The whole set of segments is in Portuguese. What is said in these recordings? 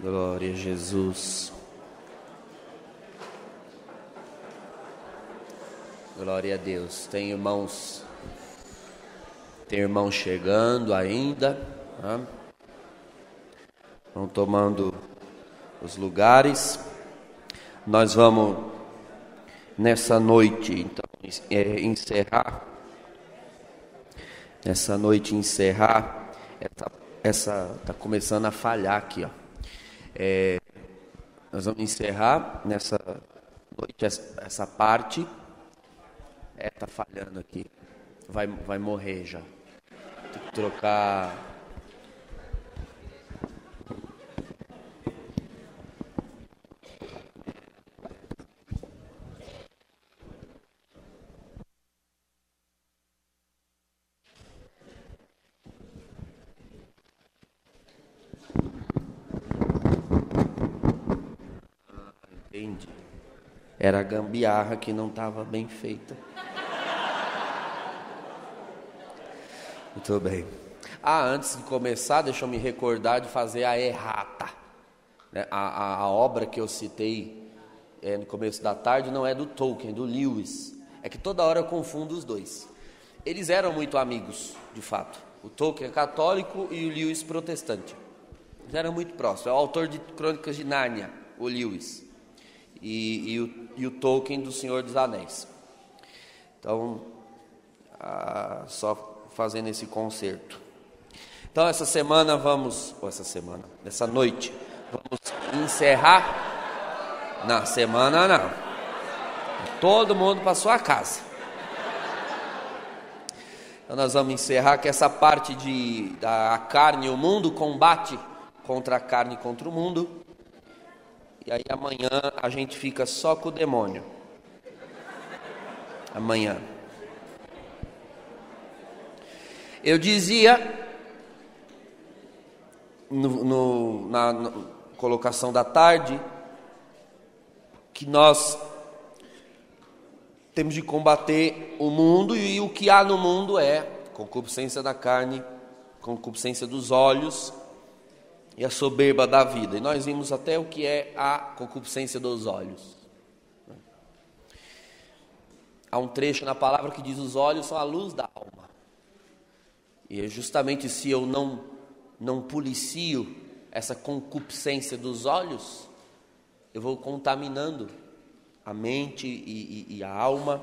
Glória a Jesus. Glória a Deus. Tem irmãos chegando ainda. Tá? Vão tomando os lugares. Nós vamos nessa noite então encerrar. Nessa noite encerrar. Essa tá começando a falhar aqui, ó. Nós vamos encerrar nessa noite essa parte. Tá falhando aqui. Vai morrer já. Tem que trocar. Entendi. Era a gambiarra que não estava bem feita. Muito bem. Antes de começar, deixa eu me recordar de fazer a errata. A obra que eu citei no começo da tarde não é do Tolkien, é do Lewis. É que toda hora eu confundo os dois. Eles eram muito amigos, de fato. O Tolkien é católico e o Lewis protestante. Eles eram muito próximos. É o autor de Crônicas de Nárnia, o Lewis. E o Tolkien do Senhor dos Anéis. Então, só fazendo esse concerto. Então, essa noite, vamos encerrar. Na semana não. Todo mundo para sua casa. Então, nós vamos encerrar que essa parte da carne e o mundo, combate contra a carne e contra o mundo. E aí amanhã a gente fica só com o demônio. Amanhã. Eu dizia na colocação da tarde que nós temos de combater o mundo, e o que há no mundo é concupiscência da carne, concupiscência dos olhos e a soberba da vida. E nós vimos até o que é a concupiscência dos olhos. Há um trecho na palavra que diz: os olhos são a luz da alma. E é justamente se eu não policio essa concupiscência dos olhos, eu vou contaminando a mente e a alma.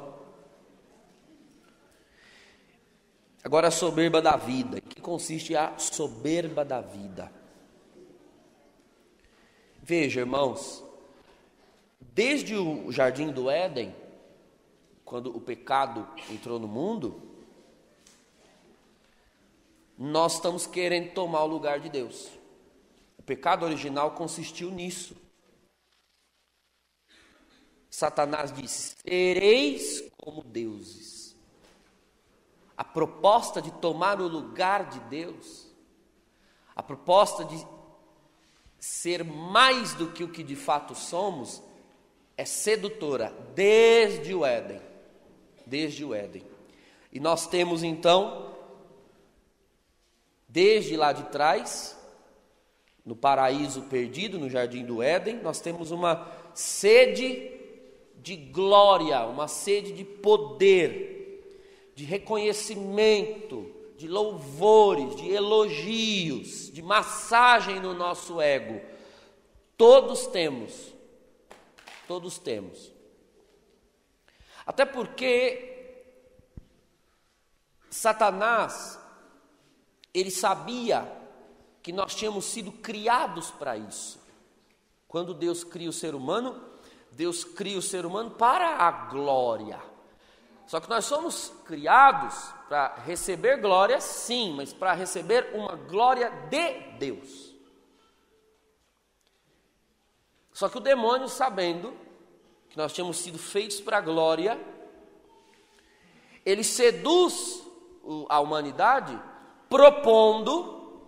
Agora, a soberba da vida. Em que consiste a soberba da vida? Veja, irmãos, desde o Jardim do Éden, quando o pecado entrou no mundo, nós estamos querendo tomar o lugar de Deus. O pecado original consistiu nisso. Satanás disse: sereis como deuses. A proposta de tomar o lugar de Deus, a proposta de ser mais do que o que de fato somos, é sedutora desde o Éden. Desde o Éden. E nós temos então, desde lá de trás, no paraíso perdido, no Jardim do Éden, nós temos uma sede de glória, uma sede de poder, de reconhecimento, de louvores, de elogios, de massagem no nosso ego. Todos temos. Todos temos. Até porque Satanás, ele sabia que nós tínhamos sido criados para isso. Quando Deus cria o ser humano, Deus cria o ser humano para a glória. Só que nós somos criados para receber glória, sim, mas para receber uma glória de Deus. Só que o demônio, sabendo que nós tínhamos sido feitos para a glória, ele seduz a humanidade, propondo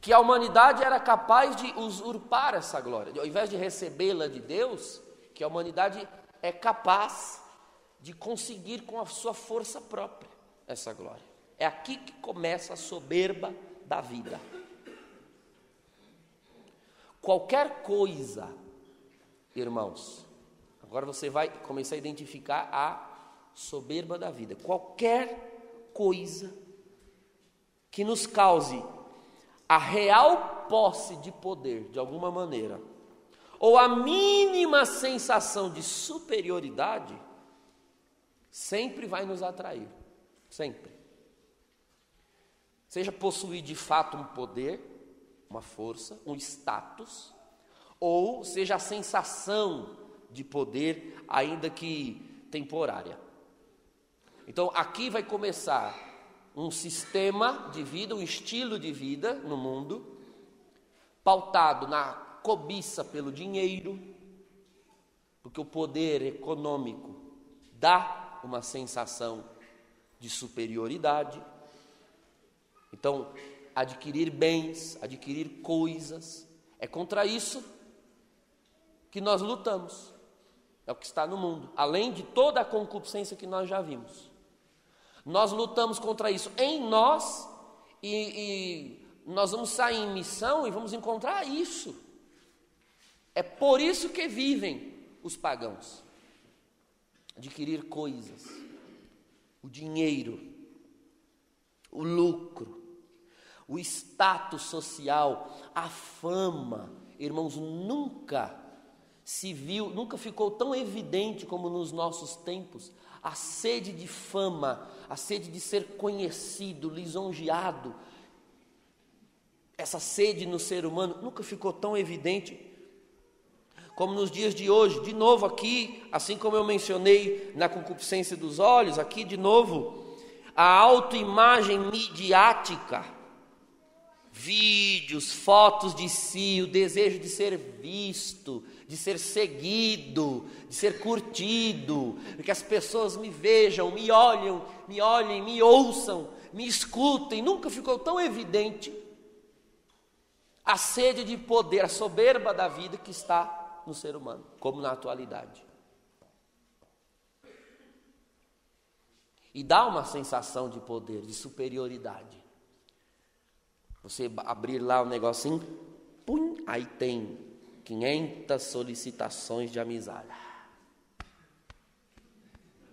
que a humanidade era capaz de usurpar essa glória. Ao invés de recebê-la de Deus, que a humanidade é capaz de conseguir com a sua força própria essa glória. É aqui que começa a soberba da vida. Qualquer coisa, irmãos, agora você vai começar a identificar a soberba da vida. Qualquer coisa que nos cause a real posse de poder, de alguma maneira, ou a mínima sensação de superioridade, sempre vai nos atrair, sempre. Seja possuir de fato um poder, uma força, um status, ou seja a sensação de poder, ainda que temporária. Então aqui vai começar um sistema de vida, um estilo de vida no mundo, pautado na cobiça pelo dinheiro, porque o poder econômico dá uma sensação de superioridade. Então, adquirir bens, adquirir coisas, é contra isso que nós lutamos. É o que está no mundo, além de toda a concupiscência que nós já vimos. Nós lutamos contra isso em nós e nós vamos sair em missão e vamos encontrar isso. É por isso que vivem os pagãos. Adquirir coisas, o dinheiro, o lucro, o status social, a fama. Irmãos, nunca se viu, nunca ficou tão evidente como nos nossos tempos, a sede de fama, a sede de ser conhecido, lisonjeado. Essa sede no ser humano nunca ficou tão evidente como nos dias de hoje. De novo aqui, assim como eu mencionei na concupiscência dos olhos, aqui de novo, a autoimagem midiática, vídeos, fotos de si, o desejo de ser visto, de ser seguido, de ser curtido, que as pessoas me vejam, me olhem, me ouçam, me escutem. Nunca ficou tão evidente a sede de poder, a soberba da vida que está no ser humano, como na atualidade. E dá uma sensação de poder, de superioridade. Você abrir lá o negocinho, pum, aí tem 500 solicitações de amizade.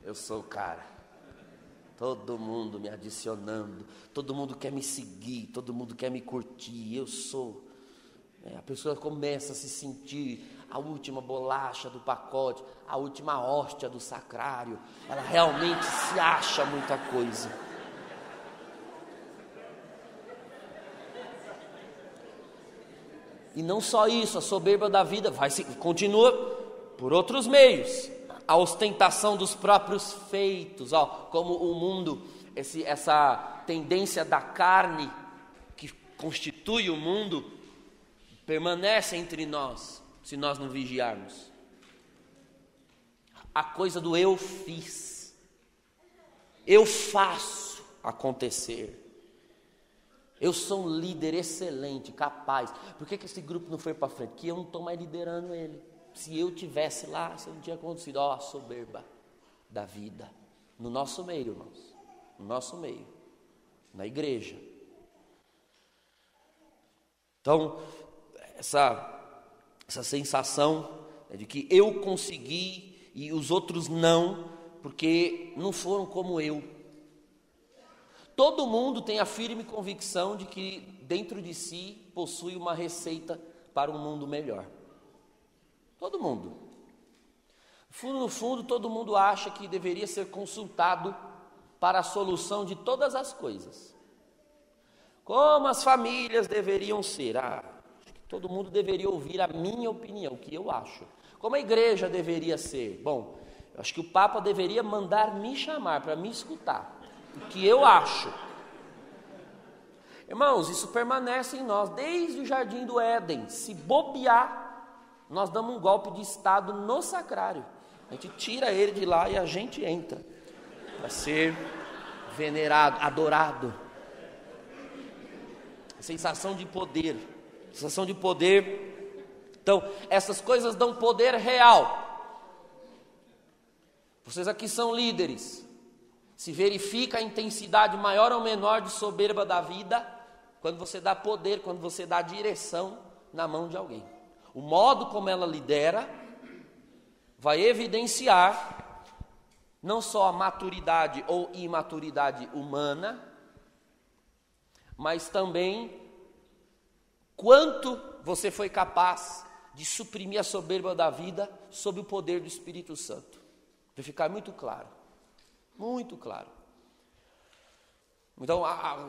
Eu sou o cara. Todo mundo me adicionando, todo mundo quer me seguir, todo mundo quer me curtir. Eu sou. A pessoa começa a se sentir a última bolacha do pacote, a última hóstia do sacrário. Ela realmente se acha muita coisa. E não só isso, a soberba da vida continua por outros meios. A ostentação dos próprios feitos, como o mundo, essa tendência da carne que constitui o mundo, permanece entre nós, se nós não vigiarmos. A coisa do eu fiz, eu faço acontecer. Eu sou um líder excelente, capaz. Por que esse grupo não foi para frente? Que eu não estou mais liderando ele. Se eu tivesse lá, isso não tinha acontecido. A soberba da vida. No nosso meio, irmãos. No nosso meio. Na igreja. Então, essa sensação de que eu consegui e os outros não, porque não foram como eu. Todo mundo tem a firme convicção de que dentro de si possui uma receita para um mundo melhor. Todo mundo. No fundo, todo mundo acha que deveria ser consultado para a solução de todas as coisas. Como as famílias deveriam ser? Todo mundo deveria ouvir a minha opinião, o que eu acho. Como a igreja deveria ser? Bom, eu acho que o Papa deveria mandar me chamar para me escutar. O que eu acho. Irmãos, isso permanece em nós desde o jardim do Éden. Se bobear, nós damos um golpe de estado no sacrário. A gente tira ele de lá e a gente entra para ser venerado, adorado. Sensação de poder. Sensação de poder. Então, essas coisas dão poder real. Vocês aqui são líderes. Se verifica a intensidade maior ou menor de soberba da vida quando você dá poder, quando você dá direção na mão de alguém. O modo como ela lidera vai evidenciar não só a maturidade ou imaturidade humana, mas também quanto você foi capaz de suprimir a soberba da vida sob o poder do Espírito Santo. Vai ficar muito claro, muito claro. Então,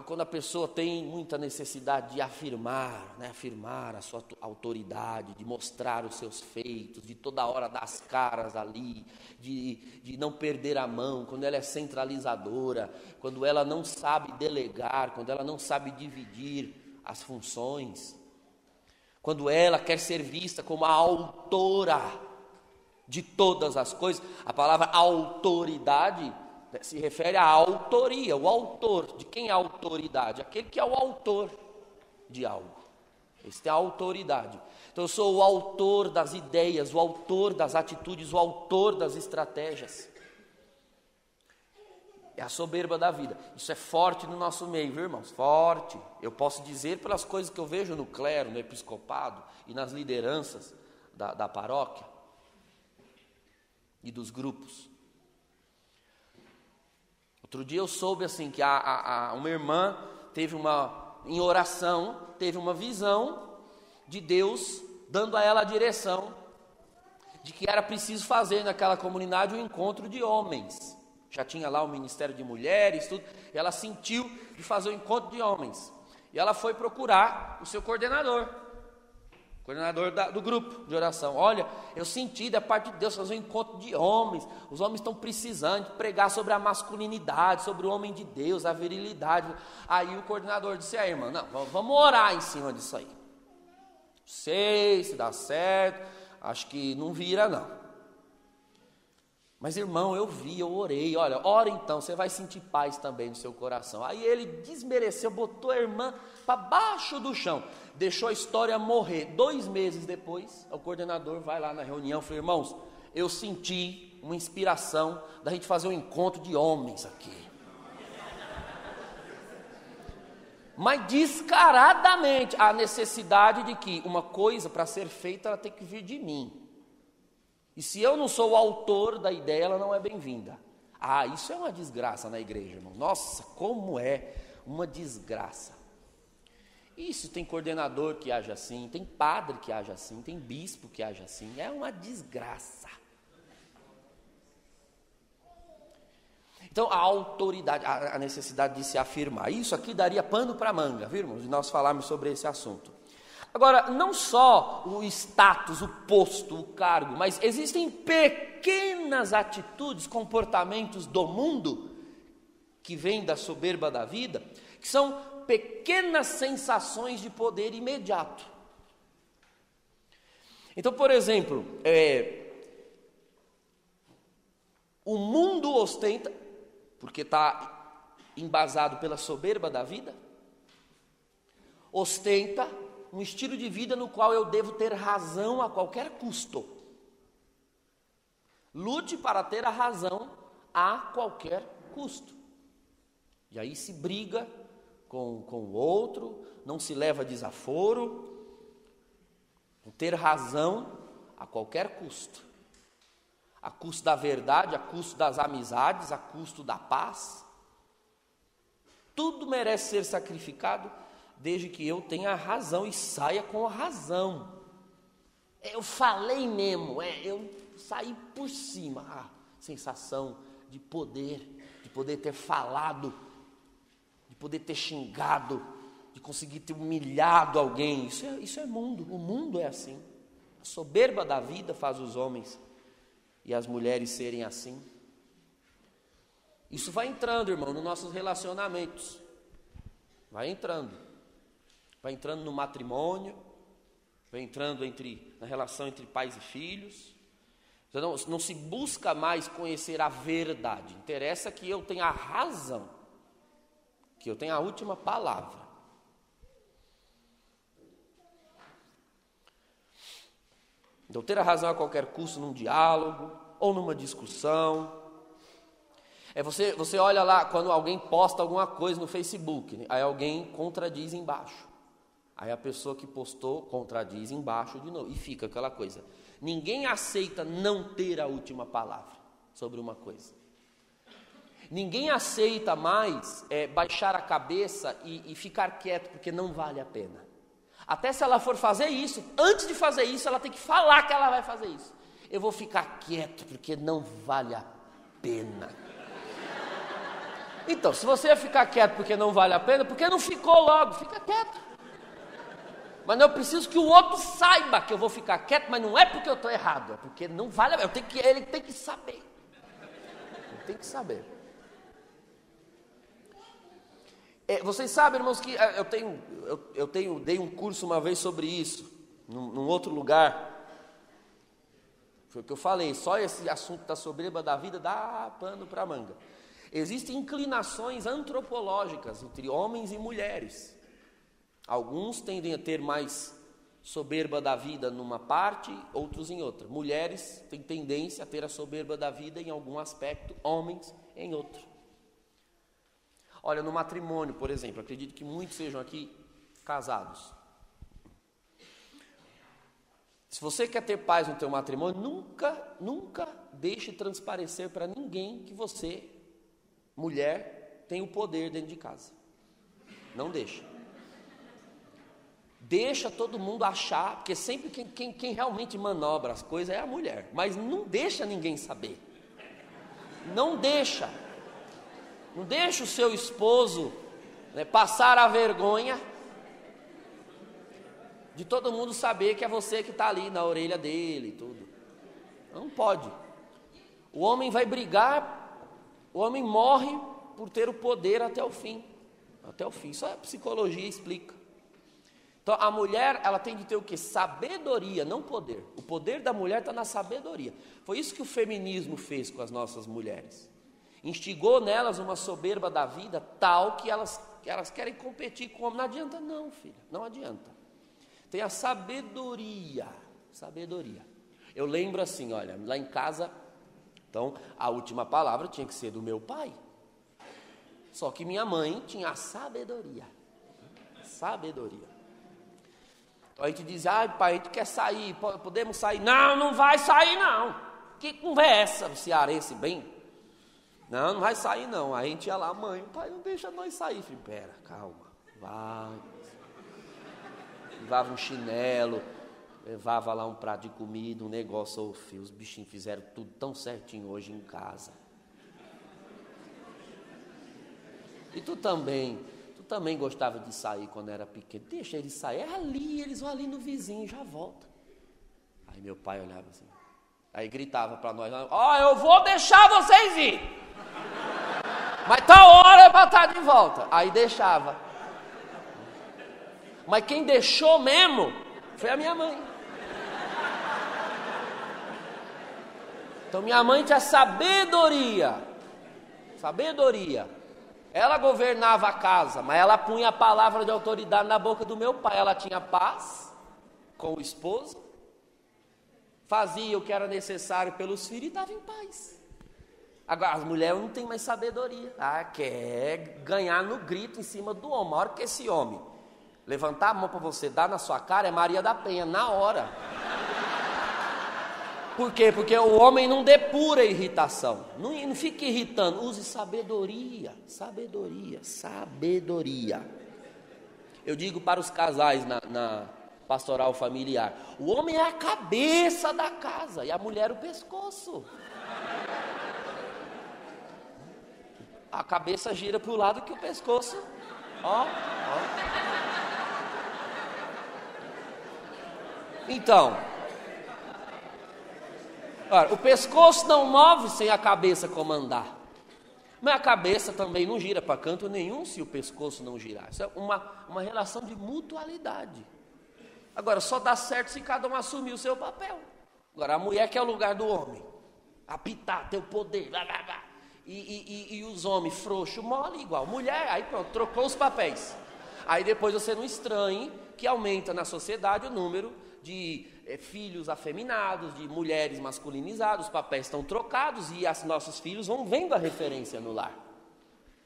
quando a pessoa tem muita necessidade de afirmar a sua autoridade, de mostrar os seus feitos, de toda hora dar as caras ali, de não perder a mão, quando ela é centralizadora, quando ela não sabe delegar, quando ela não sabe dividir as funções, quando ela quer ser vista como a autora de todas as coisas, a palavra autoridade se refere à autoria, o autor. De quem é a autoridade? Aquele que é o autor de algo. Esse tem a autoridade. Então eu sou o autor das ideias, o autor das atitudes, o autor das estratégias. É a soberba da vida. Isso é forte no nosso meio, viu, irmãos? Forte. Eu posso dizer pelas coisas que eu vejo no clero, no episcopado e nas lideranças da paróquia e dos grupos. Outro dia eu soube assim que uma irmã em oração, teve uma visão de Deus dando a ela a direção de que era preciso fazer naquela comunidade um encontro de homens. Já tinha lá o Ministério de Mulheres, tudo, e ela sentiu de fazer um encontro de homens. E ela foi procurar o seu coordenador do grupo de oração. Olha, eu senti da parte de Deus fazer um encontro de homens. Os homens estão precisando de pregar sobre a masculinidade, sobre o homem de Deus, a virilidade. Aí o coordenador disse: irmã, não, vamos orar em cima disso aí. Não sei se dá certo, acho que não vira não. Mas irmão, eu orei, olha, ora então, você vai sentir paz também no seu coração. Aí ele desmereceu, botou a irmã para baixo do chão, deixou a história morrer. 2 meses depois, o coordenador vai lá na reunião e falou: irmãos, eu senti uma inspiração da gente fazer um encontro de homens aqui. Mas descaradamente, a necessidade de que uma coisa para ser feita, ela tem que vir de mim. E se eu não sou o autor da ideia, ela não é bem-vinda. Isso é uma desgraça na igreja, irmão. Nossa, como é uma desgraça. Isso, tem coordenador que age assim, tem padre que age assim, tem bispo que age assim. É uma desgraça. Então, a autoridade, a necessidade de se afirmar. Isso aqui daria pano para manga, viu, irmãos? De nós falarmos sobre esse assunto. Agora, não só o status, o posto, o cargo, mas existem pequenas atitudes, comportamentos do mundo, que vêm da soberba da vida, que são pequenas sensações de poder imediato. Então, por exemplo, o mundo ostenta, porque está embasado pela soberba da vida, ostenta um estilo de vida no qual eu devo ter razão a qualquer custo. Lute para ter a razão a qualquer custo. E aí se briga com o outro, não se leva desaforo. Ter razão a qualquer custo. A custo da verdade, a custo das amizades, a custo da paz. Tudo merece ser sacrificado, desde que eu tenha a razão e saia com a razão. Eu falei mesmo, eu saí por cima. Sensação de poder ter falado, de poder ter xingado, de conseguir ter humilhado alguém. Isso é mundo, o mundo é assim. A soberba da vida faz os homens e as mulheres serem assim. Isso vai entrando, irmão, nos nossos relacionamentos. Vai entrando no matrimônio, vai entrando na relação entre pais e filhos. Então, não se busca mais conhecer a verdade. Interessa que eu tenha a razão, que eu tenha a última palavra. Então, ter a razão a qualquer custo num diálogo ou numa discussão. Você olha lá, quando alguém posta alguma coisa no Facebook, né? Aí alguém contradiz embaixo. Aí a pessoa que postou contradiz embaixo de novo. E fica aquela coisa. Ninguém aceita não ter a última palavra sobre uma coisa. Ninguém aceita mais baixar a cabeça e ficar quieto, porque não vale a pena. Até se ela for fazer isso, antes de fazer isso, ela tem que falar que ela vai fazer isso. Eu vou ficar quieto, porque não vale a pena. Então, se você ia ficar quieto porque não vale a pena, porque não ficou logo, fica quieto. Mas eu preciso que o outro saiba que eu vou ficar quieto, mas não é porque eu estou errado, é porque não vale a pena. Ele tem que saber. Ele tem que saber. Vocês sabem, irmãos, que eu dei um curso uma vez sobre isso, num outro lugar. Foi o que eu falei, só esse assunto da soberba da vida dá pano para manga. Existem inclinações antropológicas entre homens e mulheres. Alguns tendem a ter mais soberba da vida numa parte, outros em outra. Mulheres têm tendência a ter a soberba da vida em algum aspecto, homens em outro. Olha, no matrimônio, por exemplo, acredito que muitos sejam aqui casados. Se você quer ter paz no teu matrimônio, nunca deixe transparecer para ninguém que você, mulher, tem o poder dentro de casa. Não deixa. Deixa todo mundo achar, porque sempre quem realmente manobra as coisas é a mulher. Mas não deixa ninguém saber. Não deixa. Não deixa o seu esposo passar a vergonha de todo mundo saber que é você que está ali na orelha dele e tudo. Não pode. O homem vai brigar, o homem morre por ter o poder até o fim. Até o fim. Isso a psicologia explica. Então a mulher, ela tem de ter o quê? Sabedoria, não poder. O poder da mulher está na sabedoria. Foi isso que o feminismo fez com as nossas mulheres. Instigou nelas uma soberba da vida tal que elas querem competir com o homem. Não adianta não, filha, não adianta. Tem a sabedoria. Eu lembro assim, olha, lá em casa, então a última palavra tinha que ser do meu pai. Só que minha mãe tinha a sabedoria. Então a gente diz, pai, a gente quer sair, podemos sair? Não vai sair não. Que conversa, o cearense bem... Não vai sair não. Aí a gente ia lá, mãe, o pai não deixa nós sair. Falei, pera, calma, vai. Levava um chinelo, levava lá um prato de comida, um negócio, os bichinhos fizeram tudo tão certinho hoje em casa. E tu também gostava de sair quando era pequeno. Deixa eles sair, eles vão ali no vizinho, já volta. Aí meu pai olhava assim, aí gritava para nós, eu vou deixar vocês ir. Mas tá hora para estar de volta. Aí deixava. Mas quem deixou mesmo foi a minha mãe. Então minha mãe tinha sabedoria. Ela governava a casa, mas ela punha a palavra de autoridade na boca do meu pai. Ela tinha paz com o esposo, fazia o que era necessário pelos filhos e estava em paz. Agora, as mulheres não têm mais sabedoria. Quer ganhar no grito em cima do homem. A hora que esse homem levantar a mão para você, dar na sua cara, é Maria da Penha, na hora. Por quê? Porque o homem não depura a irritação. Não fique irritando. Use sabedoria. Eu digo para os casais na pastoral familiar, o homem é a cabeça da casa e a mulher o pescoço. A cabeça gira para o lado que o pescoço, Então, o pescoço não move sem a cabeça comandar. Mas a cabeça também não gira para canto nenhum se o pescoço não girar. Isso é uma relação de mutualidade. Agora, só dá certo se cada um assumir o seu papel. Agora, a mulher que é o lugar do homem. Apitar, ter o poder, blá, blá, blá. E os homens frouxos, mole igual. Mulher, aí pronto, trocou os papéis. Aí depois você não estranhe que aumenta na sociedade o número de filhos afeminados, de mulheres masculinizadas, os papéis estão trocados e nossos filhos vão vendo a referência no lar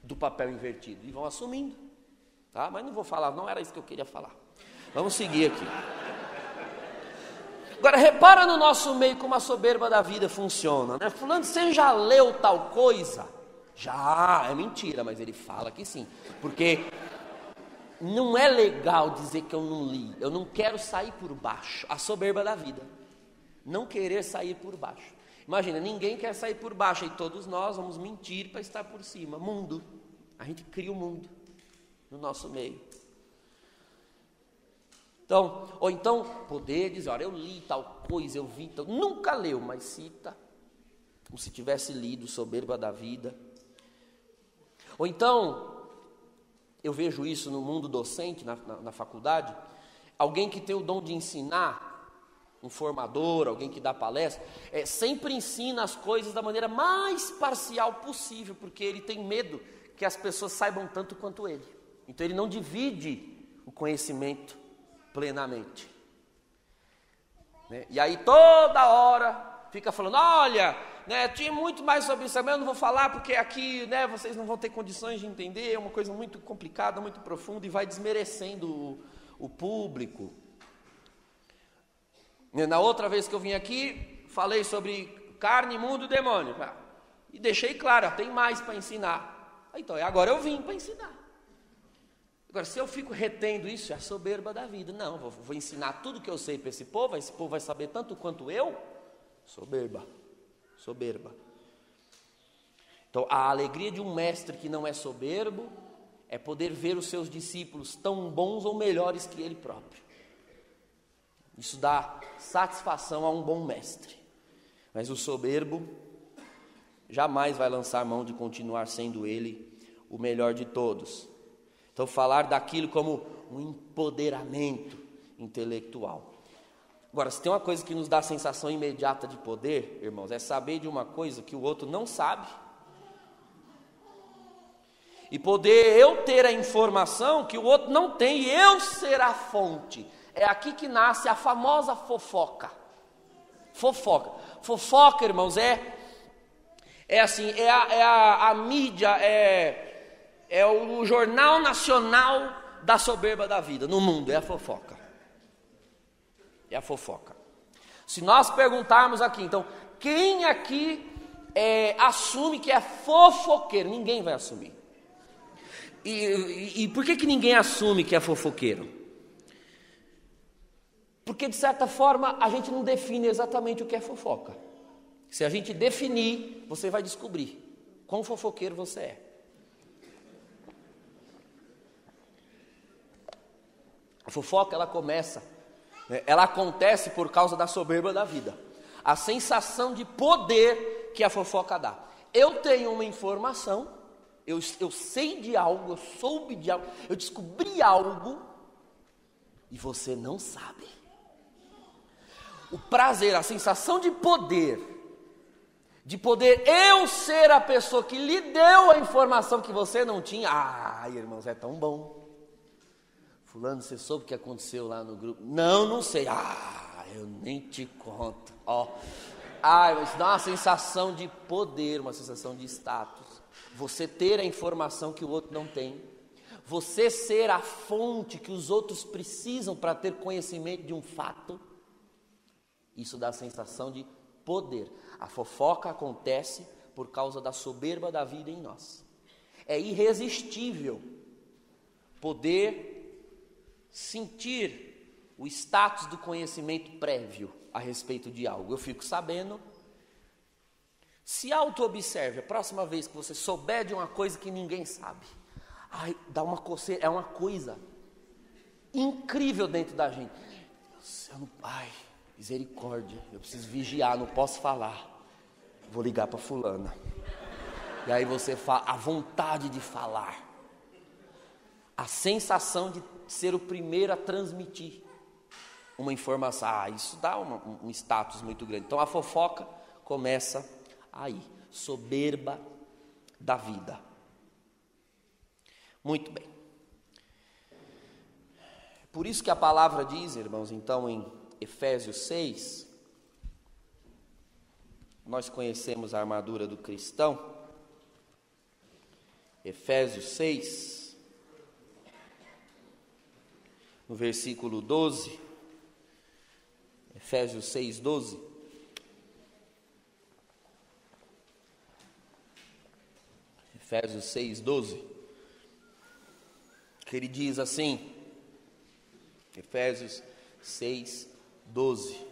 do papel invertido e vão assumindo. Tá? Mas não vou falar, não era isso que eu queria falar. Vamos seguir aqui. Agora, repara no nosso meio como a soberba da vida funciona, né? Fulano, você já leu tal coisa? Já, é mentira, mas ele fala que sim. Porque não é legal dizer que eu não li. Eu não quero sair por baixo. A soberba da vida. Não querer sair por baixo. Imagina, ninguém quer sair por baixo. E todos nós vamos mentir para estar por cima. Mundo. A gente cria o mundo no nosso meio. Então, ou então, poder dizer, olha, eu li tal coisa, eu vi tal... Nunca leu, mas cita. Como se tivesse lido, soberba da vida. Ou então, eu vejo isso no mundo docente, na faculdade, alguém que tem o dom de ensinar, um formador, alguém que dá palestra, sempre ensina as coisas da maneira mais parcial possível, porque ele tem medo que as pessoas saibam tanto quanto ele. Então ele não divide o conhecimento plenamente. Né? E aí toda hora fica falando, olha, né, tinha muito mais sobre isso, mas eu não vou falar porque aqui, né, vocês não vão ter condições de entender, é uma coisa muito complicada, muito profunda, e vai desmerecendo o público. Na outra vez que eu vim aqui, falei sobre carne, mundo e demônio, e deixei claro, tem mais para ensinar. Então, agora eu vim para ensinar. Agora, se eu fico retendo isso, é a soberba da vida. Não, vou ensinar tudo que eu sei para esse povo vai saber tanto quanto eu. Soberba. Então, a alegria de um mestre que não é soberbo é poder ver os seus discípulos tão bons ou melhores que ele próprio. Isso dá satisfação a um bom mestre. Mas o soberbo jamais vai lançar mão de continuar sendo ele o melhor de todos. Então, falar daquilo como um empoderamento intelectual. Agora, se tem uma coisa que nos dá a sensação imediata de poder, irmãos, é saber de uma coisa que o outro não sabe. E poder eu ter a informação que o outro não tem, e eu ser a fonte. É aqui que nasce a famosa fofoca. Fofoca, irmãos, é assim, a mídia, é o jornal nacional da soberba da vida no mundo, é a fofoca. Se nós perguntarmos aqui, então, quem aqui assume que é fofoqueiro? Ninguém vai assumir. E por que ninguém assume que é fofoqueiro? Porque, de certa forma, a gente não define exatamente o que é fofoca. Se a gente definir, você vai descobrir quão fofoqueiro você é. A fofoca, ela acontece por causa da soberba da vida. A sensação de poder que a fofoca dá. Eu tenho uma informação, eu sei de algo, eu soube de algo, eu descobri algo, e você não sabe. O prazer, a sensação de poder eu ser a pessoa que lhe deu a informação que você não tinha. Ai, irmãos, é tão bom. Fulano, você soube o que aconteceu lá no grupo? Não sei. Eu nem te conto. Mas dá uma sensação de poder, uma sensação de status. Você ter a informação que o outro não tem. Você ser a fonte que os outros precisam para ter conhecimento de um fato. Isso dá a sensação de poder. A fofoca acontece por causa da soberba da vida em nós. É irresistível poder sentir o status do conhecimento prévio a respeito de algo. Eu fico sabendo. Se auto-observe, a próxima vez que você souber de uma coisa que ninguém sabe, dá uma coceira, é uma coisa incrível dentro da gente. Misericórdia, eu preciso vigiar, não posso falar. Vou ligar para fulana. E aí você fala, a vontade de falar. A sensação de ser o primeiro a transmitir uma informação. Isso dá um status muito grande. Então a fofoca começa aí. Soberba da vida. Muito bem. Por isso que a palavra diz, irmãos, então em Efésios 6, nós conhecemos a armadura do cristão. Efésios 6, no versículo 12, Efésios 6, 12. Efésios 6, 12, que ele diz assim, Efésios 6, 12: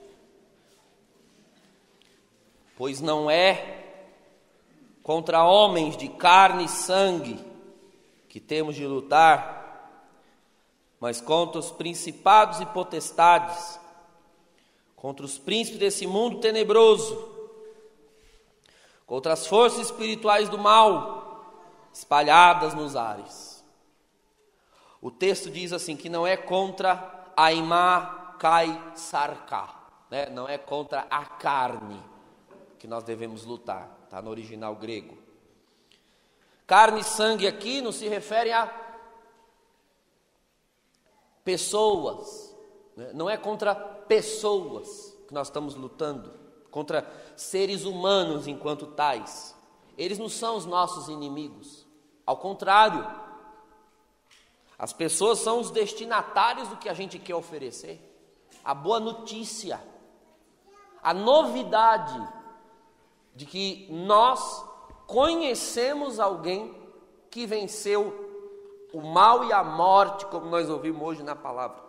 pois não é contra homens de carne e sangue que temos de lutar, mas contra os principados e potestades, contra os príncipes desse mundo tenebroso, contra as forças espirituais do mal espalhadas nos ares. O texto diz assim, que não é contra Aimá Kai Sarká, né? Não é contra a carne que nós devemos lutar, está no original grego. Carne e sangue aqui não se refere a pessoas, né? Não é contra pessoas que nós estamos lutando, contra seres humanos enquanto tais. Eles não são os nossos inimigos, ao contrário, as pessoas são os destinatários do que a gente quer oferecer. A boa notícia, a novidade de que nós conhecemos alguém que venceu o mal e a morte, como nós ouvimos hoje na palavra.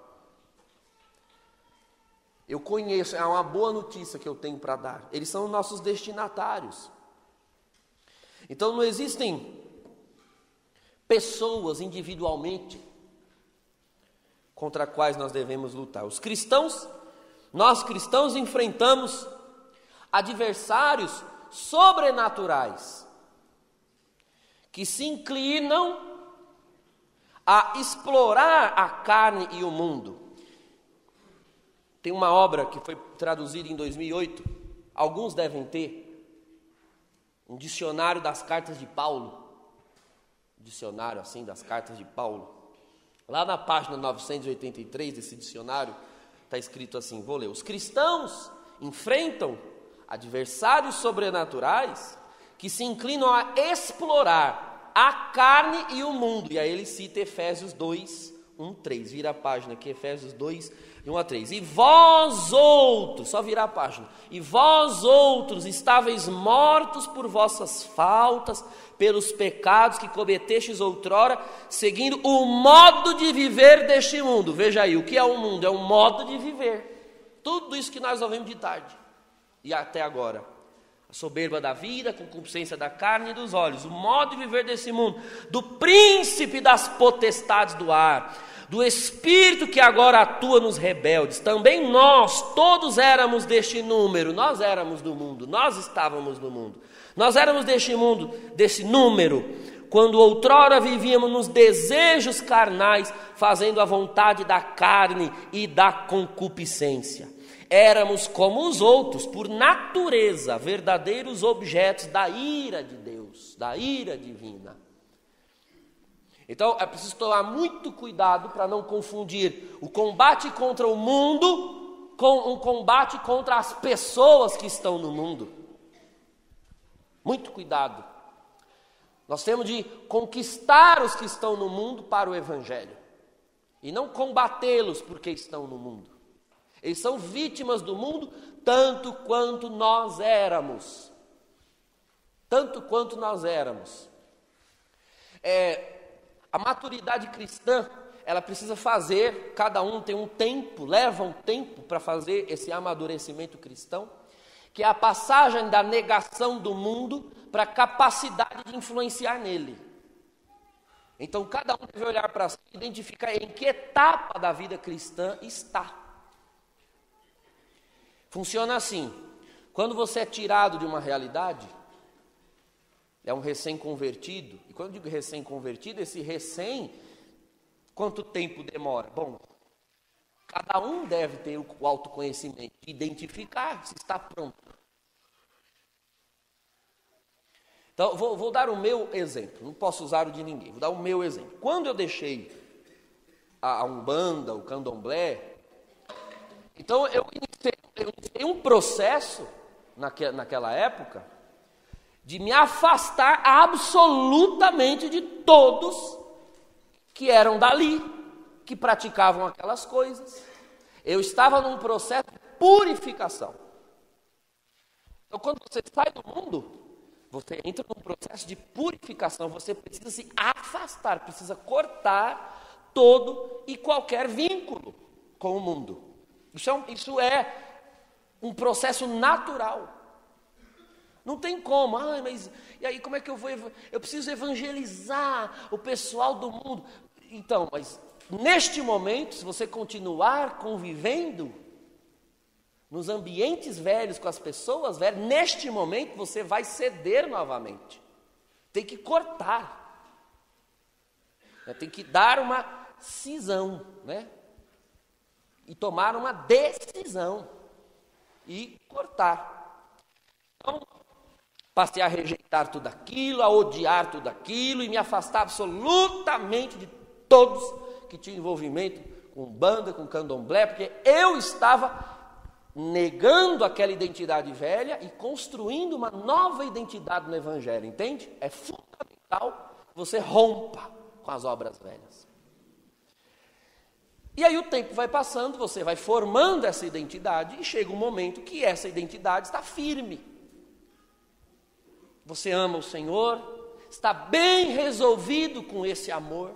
Eu conheço, é uma boa notícia que eu tenho para dar. Eles são nossos destinatários. Então não existem pessoas individualmente contra as quais nós devemos lutar. Os cristãos, nós cristãos enfrentamos adversários sobrenaturais que se inclinam a explorar a carne e o mundo. Tem uma obra que foi traduzida em 2008, alguns devem ter, um dicionário das cartas de Paulo, dicionário assim das cartas de Paulo. Lá na página 983 desse dicionário está escrito assim, vou ler: os cristãos enfrentam adversários sobrenaturais que se inclinam a explorar a carne e o mundo. E aí ele cita Efésios 2, 1, 3. Vira a página aqui, Efésios 2, 1 a 3. E vós outros, só virar a página. E vós outros estáveis mortos por vossas faltas, pelos pecados que cometestes outrora, seguindo o modo de viver deste mundo. Veja aí, o que é o mundo? É um modo de viver. Tudo isso que nós ouvimos de tarde e até agora. A soberba da vida, a concupiscência da carne e dos olhos, o modo de viver desse mundo, do príncipe das potestades do ar, do espírito que agora atua nos rebeldes. Também nós, todos éramos deste número, nós éramos do mundo, nós estávamos no mundo, nós éramos deste mundo, desse número, quando outrora vivíamos nos desejos carnais, fazendo a vontade da carne e da concupiscência. Éramos como os outros, por natureza, verdadeiros objetos da ira de Deus, da ira divina. Então é preciso tomar muito cuidado para não confundir o combate contra o mundo com um combate contra as pessoas que estão no mundo. Muito cuidado. Nós temos de conquistar os que estão no mundo para o Evangelho e não combatê-los porque estão no mundo. Eles são vítimas do mundo tanto quanto nós éramos. Tanto quanto nós éramos. A maturidade cristã, ela precisa fazer, cada um tem um tempo, leva um tempo para fazer esse amadurecimento cristão, que é a passagem da negação do mundo para a capacidade de influenciar nele. Então cada um deve olhar para si e identificar em que etapa da vida cristã está. Funciona assim: quando você é tirado de uma realidade, é um recém-convertido, e quando eu digo recém-convertido, esse recém, quanto tempo demora? Bom, cada um deve ter o autoconhecimento, identificar se está pronto. Então, vou dar o meu exemplo, não posso usar o de ninguém, vou dar o meu exemplo. Quando eu deixei a Umbanda, o Candomblé, então eu iniciei um processo, naquela época, de me afastar absolutamente de todos que eram dali, que praticavam aquelas coisas. Eu estava num processo de purificação. Então, quando você sai do mundo, você entra num processo de purificação. Você precisa se afastar, precisa cortar todo e qualquer vínculo com o mundo. Isso é um processo natural. Não tem como. Mas e aí como é que eu vou? Eu preciso evangelizar o pessoal do mundo. Então, mas neste momento, se você continuar convivendo nos ambientes velhos, com as pessoas velhas, neste momento você vai ceder novamente. Tem que cortar. Tem que dar uma cisão, né? E tomar uma decisão. E cortar. Então, passei a rejeitar tudo aquilo, a odiar tudo aquilo e me afastar absolutamente de todos que tinham envolvimento com banda, com candomblé, porque eu estava negando aquela identidade velha e construindo uma nova identidade no Evangelho, entende? É fundamental que você rompa com as obras velhas. E aí o tempo vai passando, você vai formando essa identidade e chega um momento que essa identidade está firme. Você ama o Senhor, está bem resolvido com esse amor,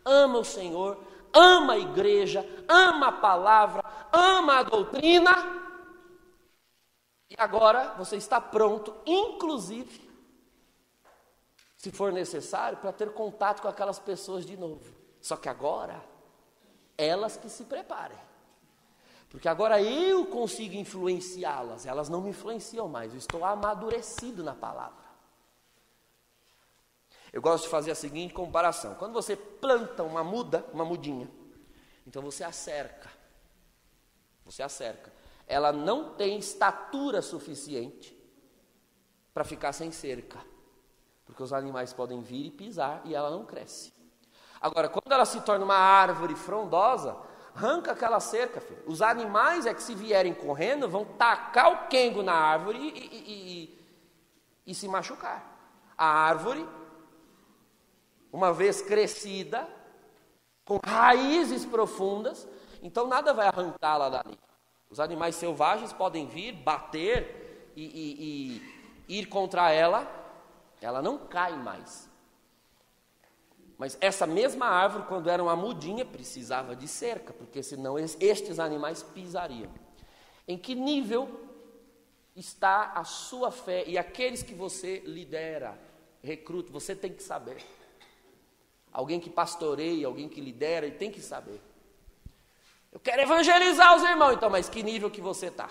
ama o Senhor, ama a igreja, ama a palavra, ama a doutrina. E agora você está pronto, inclusive, se for necessário, para ter contato com aquelas pessoas de novo. Só que agora, elas que se preparem. Porque agora eu consigo influenciá-las, elas não me influenciam mais, eu estou amadurecido na palavra. Eu gosto de fazer a seguinte comparação. Quando você planta uma mudinha, então você a cerca. Você a cerca. Ela não tem estatura suficiente para ficar sem cerca. Porque os animais podem vir e pisar e ela não cresce. Agora, quando ela se torna uma árvore frondosa, arranca aquela cerca, filho. Os animais é que se vierem correndo, vão tacar o quengo na árvore e se machucar. A árvore, uma vez crescida, com raízes profundas, então nada vai arrancá-la dali. Os animais selvagens podem vir, bater e ir contra ela, ela não cai mais. Mas essa mesma árvore, quando era uma mudinha, precisava de cerca, porque senão estes animais pisariam. Em que nível está a sua fé e aqueles que você lidera, recruta? Você tem que saber. Alguém que pastoreia, alguém que lidera, ele tem que saber. Eu quero evangelizar os irmãos, então, mas que nível que você está?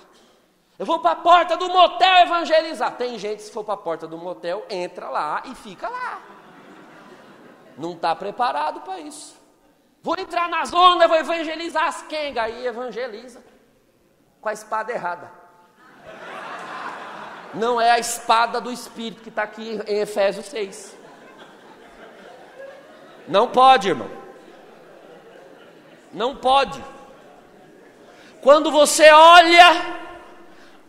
Eu vou para a porta do motel evangelizar. Tem gente, se for para a porta do motel, entra lá e fica lá. Não está preparado para isso. Vou entrar na zona, vou evangelizar as quengas. Aí evangeliza com a espada errada. Não é a espada do Espírito que está aqui em Efésios 6. Não pode, irmão. Não pode. Quando você olha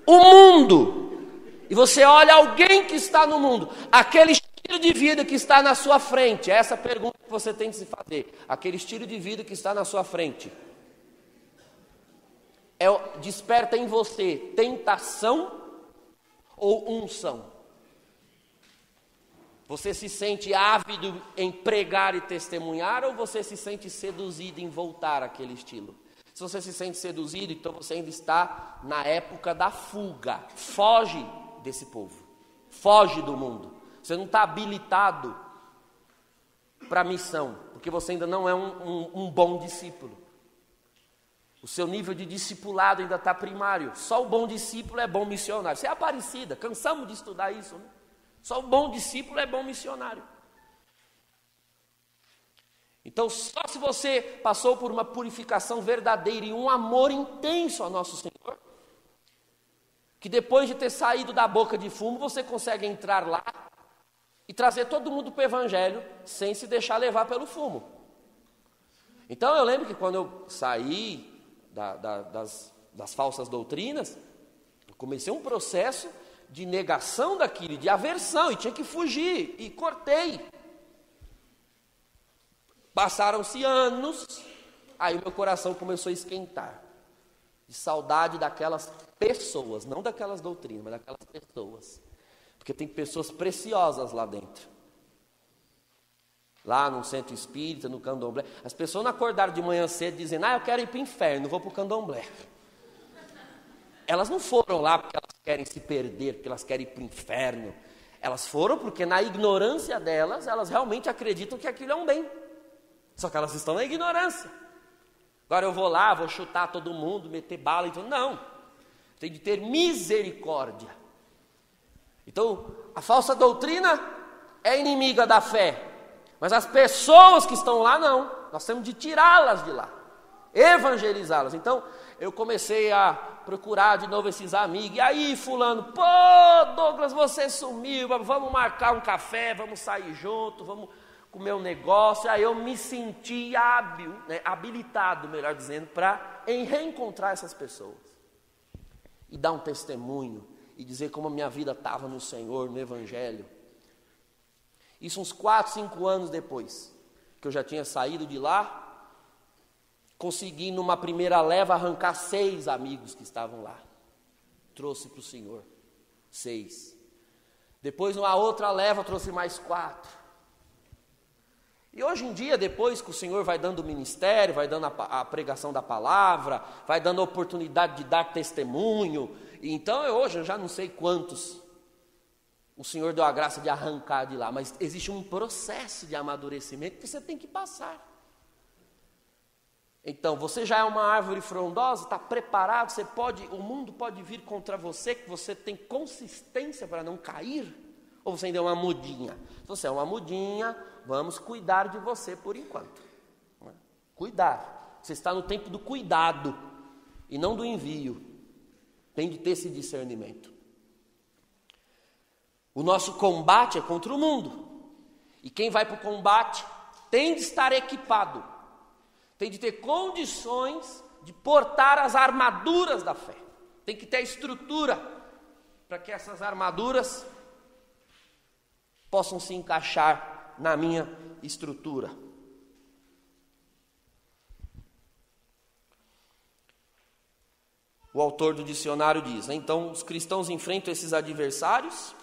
o mundo, e você olha alguém que está no mundo, aquele estilo de vida que está na sua frente, é essa pergunta que você tem que se fazer. Aquele estilo de vida que está na sua frente, desperta em você tentação ou unção? Você se sente ávido em pregar e testemunhar, ou você se sente seduzido em voltar àquele estilo? Se você se sente seduzido, então você ainda está na época da fuga. Foge desse povo. Foge do mundo. Você não está habilitado para a missão, porque você ainda não é um bom discípulo. O seu nível de discipulado ainda está primário. Só o bom discípulo é bom missionário. Você é Aparecida, cansamos de estudar isso, né? Só o bom discípulo é bom missionário. Então, só se você passou por uma purificação verdadeira e um amor intenso ao nosso Senhor, que depois de ter saído da boca de fumo, você consegue entrar lá e trazer todo mundo para o Evangelho sem se deixar levar pelo fumo. Então, eu lembro que quando eu saí das falsas doutrinas, eu comecei um processo de negação daquilo, de aversão, e tinha que fugir, e cortei. Passaram-se anos, Aí o meu coração começou a esquentar, de saudade daquelas pessoas, não daquelas doutrinas, mas daquelas pessoas. Porque tem pessoas preciosas lá dentro. Lá no centro espírita, no candomblé. As pessoas não acordaram de manhã cedo dizendo, eu quero ir para o inferno, vou para o candomblé. Elas não foram lá porque elas querem se perder, porque elas querem ir para o inferno. Elas foram porque na ignorância delas, elas realmente acreditam que aquilo é um bem. Só que elas estão na ignorância. Agora eu vou lá, vou chutar todo mundo, meter bala e tudo. Não, tem de ter misericórdia. Então, a falsa doutrina é inimiga da fé. Mas as pessoas que estão lá, não. Nós temos de tirá-las de lá. Evangelizá-las. Então, eu comecei a procurar de novo esses amigos. E aí, fulano, Douglas, você sumiu. Vamos marcar um café, vamos sair junto, vamos comer um negócio. Aí eu me senti habilitado, melhor dizendo, para reencontrar essas pessoas. E dar um testemunho. E dizer como a minha vida estava no Senhor, no Evangelho. Isso uns 4, 5 anos depois, que eu já tinha saído de lá, consegui numa primeira leva arrancar 6 amigos que estavam lá. Trouxe para o Senhor, 6. Depois numa outra leva trouxe mais 4. E hoje em dia, depois que o Senhor vai dando o ministério, vai dando a pregação da palavra, vai dando a oportunidade de dar testemunho, então hoje eu já não sei quantos o Senhor deu a graça de arrancar de lá, mas existe um processo de amadurecimento que você tem que passar. Então, você já é uma árvore frondosa, está preparado, o mundo pode vir contra você, que você tem consistência para não cair, ou você ainda é uma mudinha? Se você é uma mudinha, vamos cuidar de você por enquanto. Cuidar. Você está no tempo do cuidado, e não do envio. Tem de ter esse discernimento. O nosso combate é contra o mundo. E quem vai para o combate tem de estar equipado. Tem de ter condições de portar as armaduras da fé. Tem que ter a estrutura para que essas armaduras possam se encaixar na minha estrutura. O autor do dicionário diz, então os cristãos enfrentam esses adversários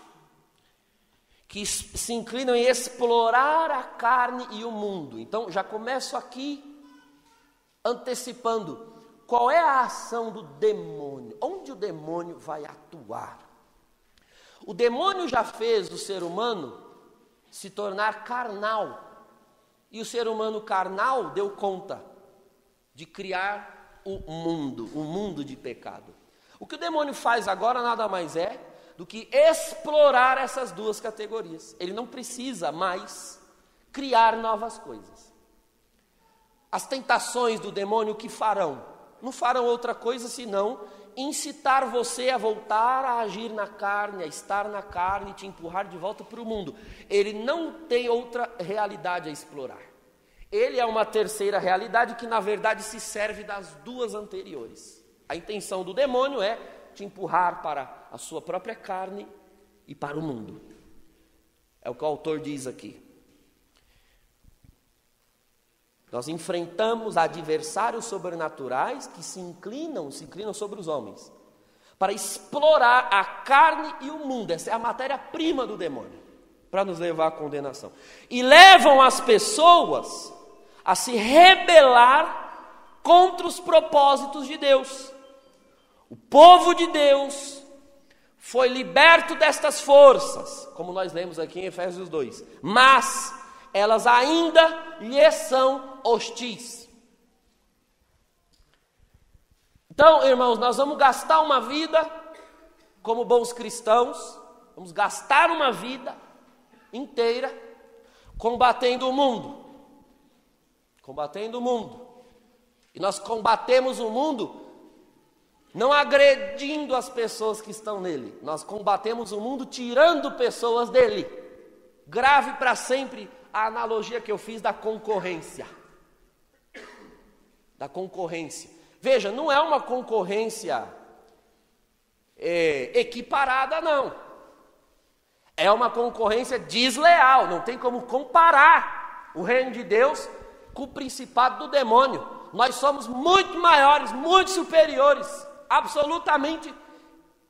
que se inclinam em explorar a carne e o mundo. Então, já começo aqui antecipando. Qual é a ação do demônio? Onde o demônio vai atuar? O demônio já fez o ser humano se tornar carnal. E o ser humano carnal deu conta de criar um mundo de pecado. O que o demônio faz agora nada mais é do que explorar essas duas categorias. Ele não precisa mais criar novas coisas. As tentações do demônio, o que farão? Não farão outra coisa senão incitar você a voltar a agir na carne, a estar na carne e te empurrar de volta para o mundo. Ele não tem outra realidade a explorar. Ele é uma terceira realidade que na verdade se serve das duas anteriores. A intenção do demônio é te empurrar para a sua própria carne e para o mundo. É o que o autor diz aqui. Nós enfrentamos adversários sobrenaturais que se inclinam sobre os homens, para explorar a carne e o mundo. Essa é a matéria-prima do demônio, para nos levar à condenação. E levam as pessoas a se rebelar contra os propósitos de Deus. O povo de Deus foi liberto destas forças, como nós lemos aqui em Efésios 2, mas elas ainda lhe são hostis. Então, irmãos, nós vamos gastar uma vida como bons cristãos, vamos gastar uma vida inteira combatendo o mundo. Combatendo o mundo. E nós combatemos o mundo não agredindo as pessoas que estão nele. Nós combatemos o mundo tirando pessoas dele. Grave para sempre a analogia que eu fiz da concorrência. Da concorrência. Veja, não é uma concorrência equiparada, não. É uma concorrência desleal. Não tem como comparar o reino de Deus com o principado do demônio. nós somos muito maiores, muito superiores, absolutamente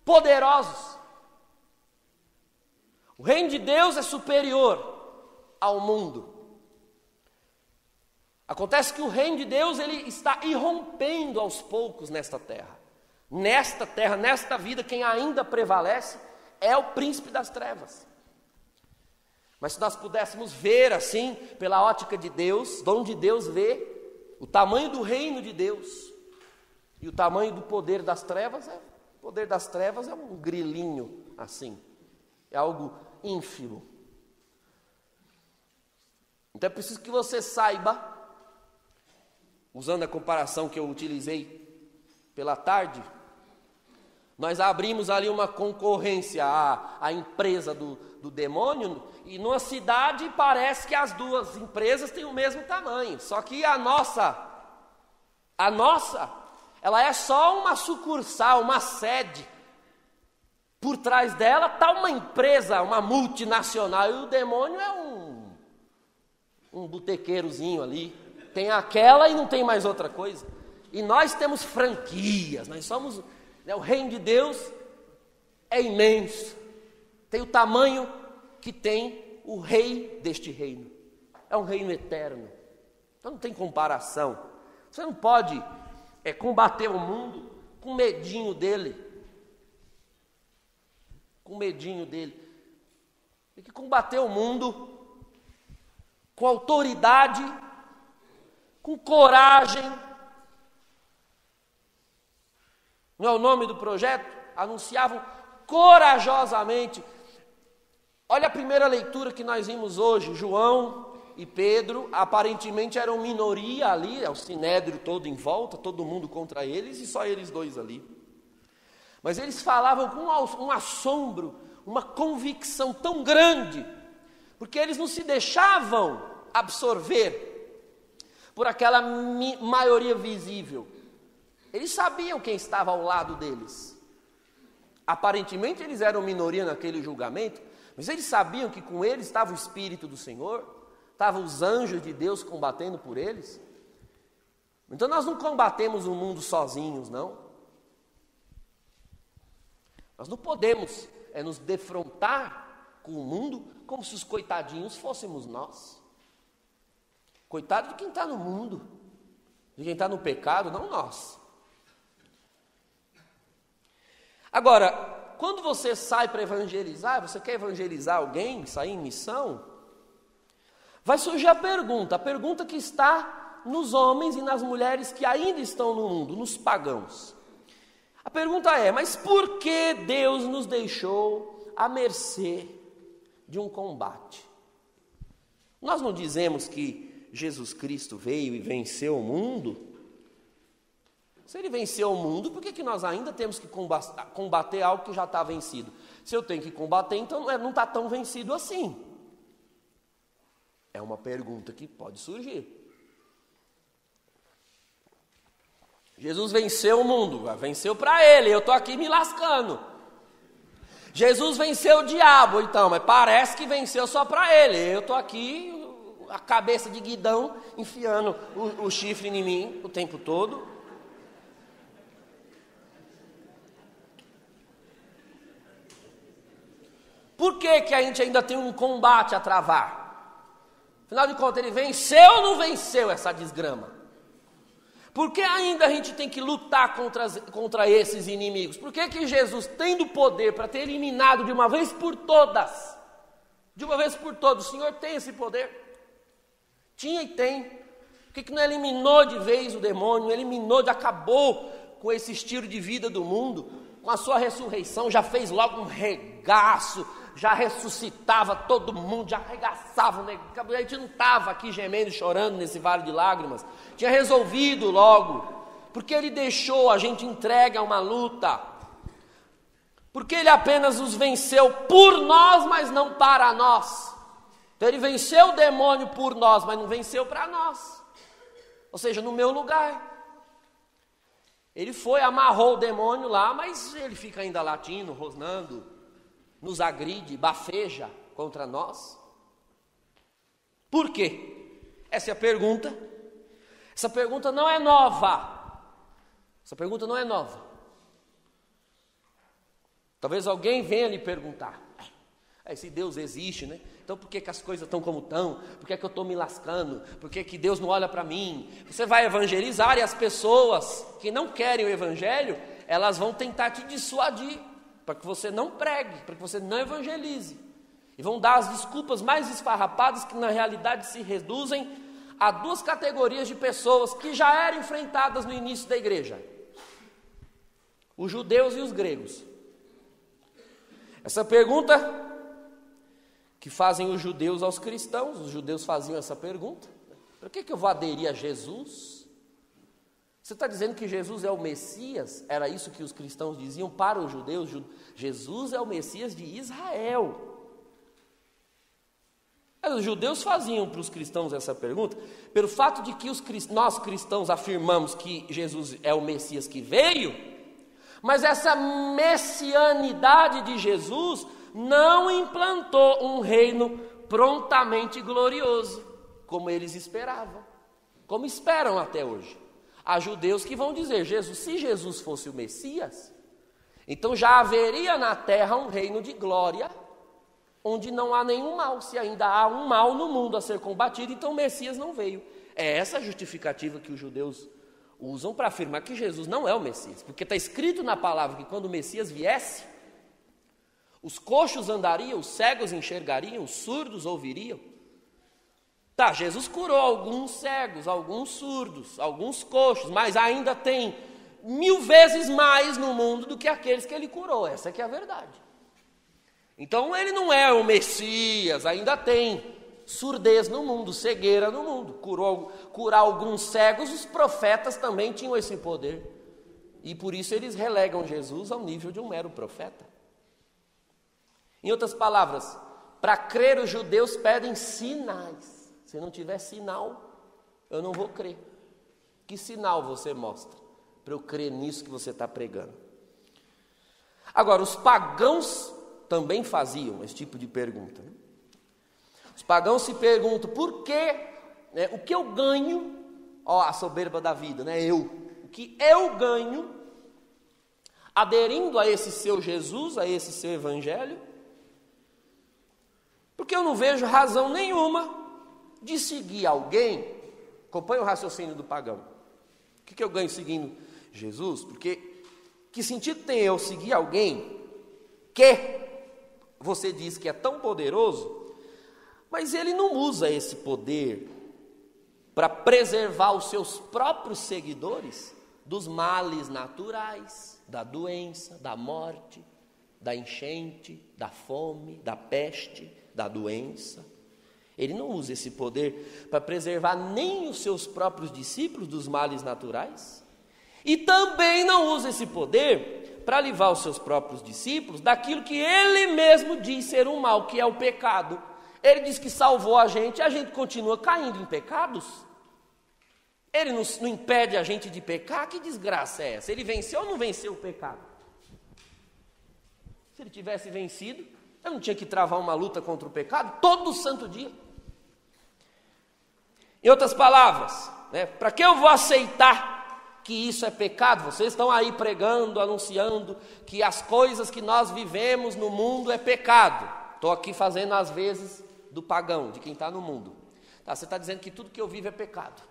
poderosos. O reino de Deus é superior ao mundo. Acontece que o reino de Deus, ele está irrompendo aos poucos nesta terra. Nesta terra, nesta vida, quem ainda prevalece é o príncipe das trevas. Mas se nós pudéssemos ver assim, pela ótica de Deus, de onde Deus vê, o tamanho do reino de Deus e o tamanho do poder das trevas, o poder das trevas é um grilinho assim, é algo ínfimo. Então é preciso que você saiba, usando a comparação que eu utilizei pela tarde, nós abrimos ali uma concorrência à empresa do demônio, e numa cidade parece que as duas empresas têm o mesmo tamanho, só que a nossa, ela é só uma sucursal, uma sede. Por trás dela está uma empresa, uma multinacional, e o demônio é um botequeirozinho ali, tem aquela e não tem mais outra coisa. E nós temos franquias, nós somos, o reino de Deus é imenso, tem o tamanho que tem o rei deste reino, é um reino eterno, então não tem comparação. Você não pode combater o mundo com medinho dele, tem que combater o mundo com autoridade, com coragem. Não é o nome do projeto? Anunciavam corajosamente. Olha a primeira leitura que nós vimos hoje, João e Pedro, aparentemente eram minoria ali, o sinédrio todo em volta, todo mundo contra eles e só eles dois ali. Mas eles falavam com um assombro, uma convicção tão grande, porque eles não se deixavam absorver por aquela maioria visível. Eles sabiam quem estava ao lado deles. Aparentemente eles eram minoria naquele julgamento, mas eles sabiam que com eles estava o Espírito do Senhor, estavam os anjos de Deus combatendo por eles. Então nós não combatemos o mundo sozinhos, não. Nós não podemos nos defrontar com o mundo como se os coitadinhos fôssemos nós. Coitado de quem está no mundo, de quem está no pecado, não nós. Agora, quando você sai para evangelizar, você quer evangelizar alguém, sair em missão, vai surgir a pergunta que está nos homens e nas mulheres que ainda estão no mundo, nos pagãos. A pergunta é, mas por que Deus nos deixou à mercê de um combate? Nós não dizemos que Jesus Cristo veio e venceu o mundo? Se ele venceu o mundo, por que nós ainda temos que combater algo que já está vencido? Se eu tenho que combater, então não está tão vencido assim. É uma pergunta que pode surgir. Jesus venceu o mundo, venceu para ele, eu estou aqui me lascando. Jesus venceu o diabo, então, mas parece que venceu só para ele. Eu estou aqui, a cabeça de guidão, enfiando o chifre em mim o tempo todo. Por que a gente ainda tem um combate a travar? Afinal de contas, ele venceu ou não venceu essa desgrama? Por que ainda a gente tem que lutar contra esses inimigos? Por que Jesus, tendo poder para ter eliminado de uma vez por todas, o Senhor tem esse poder? Tinha e tem. Por que não eliminou de vez o demônio, acabou com esse estilo de vida do mundo, com a sua ressurreição, já fez logo um regaço, já ressuscitava todo mundo, já arregaçava, a gente não estava aqui gemendo e chorando nesse vale de lágrimas, tinha resolvido logo, porque ele deixou a gente entregue a uma luta, porque ele apenas os venceu por nós, mas não para nós. Então ele venceu o demônio por nós, mas não venceu para nós, ou seja, no meu lugar. Ele amarrou o demônio lá, mas ele fica ainda latindo, rosnando, nos agride, bafeja contra nós. Por quê? Essa é a pergunta. Essa pergunta não é nova. Essa pergunta não é nova. Talvez alguém venha lhe perguntar: se Deus existe, né? Então por que as coisas estão como estão? Por que eu estou me lascando? Por que Deus não olha para mim? Você vai evangelizar e as pessoas que não querem o evangelho, elas vão tentar te dissuadir, para que você não pregue, para que você não evangelize. E vão dar as desculpas mais esfarrapadas, que na realidade se reduzem a duas categorias de pessoas que já eram enfrentadas no início da igreja: os judeus e os gregos. Essa pergunta que fazem os judeus aos cristãos, os judeus faziam essa pergunta: por que eu vou aderir a Jesus? Você está dizendo que Jesus é o Messias? Era isso que os cristãos diziam para os judeus: Jesus é o Messias de Israel. Os judeus faziam para os cristãos essa pergunta, pelo fato de que nós cristãos afirmamos que Jesus é o Messias que veio, mas essa messianidade de Jesus não implantou um reino prontamente glorioso, como eles esperavam, como esperam até hoje. Há judeus que vão dizer: se Jesus fosse o Messias, então já haveria na terra um reino de glória, onde não há nenhum mal. Se ainda há um mal no mundo a ser combatido, então o Messias não veio. É essa a justificativa que os judeus usam para afirmar que Jesus não é o Messias, porque está escrito na palavra que quando o Messias viesse, os coxos andariam, os cegos enxergariam, os surdos ouviriam. Tá, Jesus curou alguns cegos, alguns surdos, alguns coxos, mas ainda tem 1000 vezes mais no mundo do que aqueles que ele curou. Essa é que é a verdade. Então ele não é o Messias, ainda tem surdez no mundo, cegueira no mundo. Curar alguns cegos, os profetas também tinham esse poder. E por isso eles relegam Jesus ao nível de um mero profeta. Em outras palavras, para crer os judeus pedem sinais. Se não tiver sinal, eu não vou crer. Que sinal você mostra para eu crer nisso que você está pregando? Agora, os pagãos também faziam esse tipo de pergunta. Os pagãos se perguntam: por que, o que eu ganho, a soberba da vida, o que eu ganho aderindo a esse seu Jesus, a esse seu evangelho? Porque eu não vejo razão nenhuma de seguir alguém. Acompanha o raciocínio do pagão. O que eu ganho seguindo Jesus? Porque que sentido tem eu seguir alguém que você diz que é tão poderoso, mas ele não usa esse poder para preservar os seus próprios seguidores dos males naturais, da doença, da morte, da enchente, da fome, da peste, da doença. Ele não usa esse poder para preservar nem os seus próprios discípulos dos males naturais, e também não usa esse poder para livrar os seus próprios discípulos daquilo que ele mesmo diz ser um mal, que é o pecado. Ele diz que salvou a gente continua caindo em pecados. Ele não impede a gente de pecar. Que desgraça é essa? Ele venceu ou não venceu o pecado? Se ele tivesse vencido, eu não tinha que travar uma luta contra o pecado todo santo dia. Em outras palavras, para que eu vou aceitar que isso é pecado? Vocês estão aí pregando, anunciando que as coisas que nós vivemos no mundo é pecado. Estou aqui fazendo as vezes do pagão, de quem está no mundo. Tá, você está dizendo que tudo que eu vivo é pecado.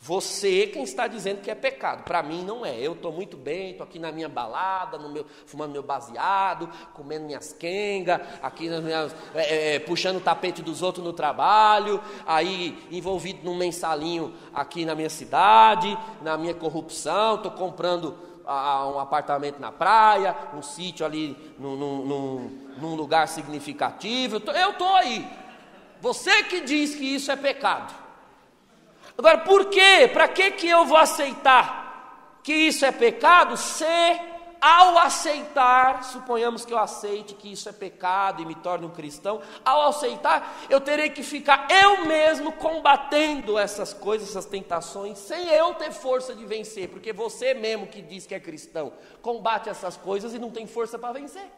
Você quem está dizendo que é pecado. Para mim não é. Eu estou muito bem, estou aqui na minha balada, fumando meu baseado, comendo minhas quengas, aqui puxando o tapete dos outros no trabalho, aí envolvido num mensalinho aqui na minha cidade, na minha corrupção, estou comprando um apartamento na praia, um sítio ali num lugar significativo. Eu estou aí. Você que diz que isso é pecado. Agora, por quê? Para que eu vou aceitar que isso é pecado, se ao aceitar, suponhamos que eu aceite que isso é pecado e me torne um cristão, ao aceitar, eu terei que ficar eu mesmo combatendo essas coisas, essas tentações, sem eu ter força de vencer, porque você mesmo que diz que é cristão, combate essas coisas e não tem força para vencer.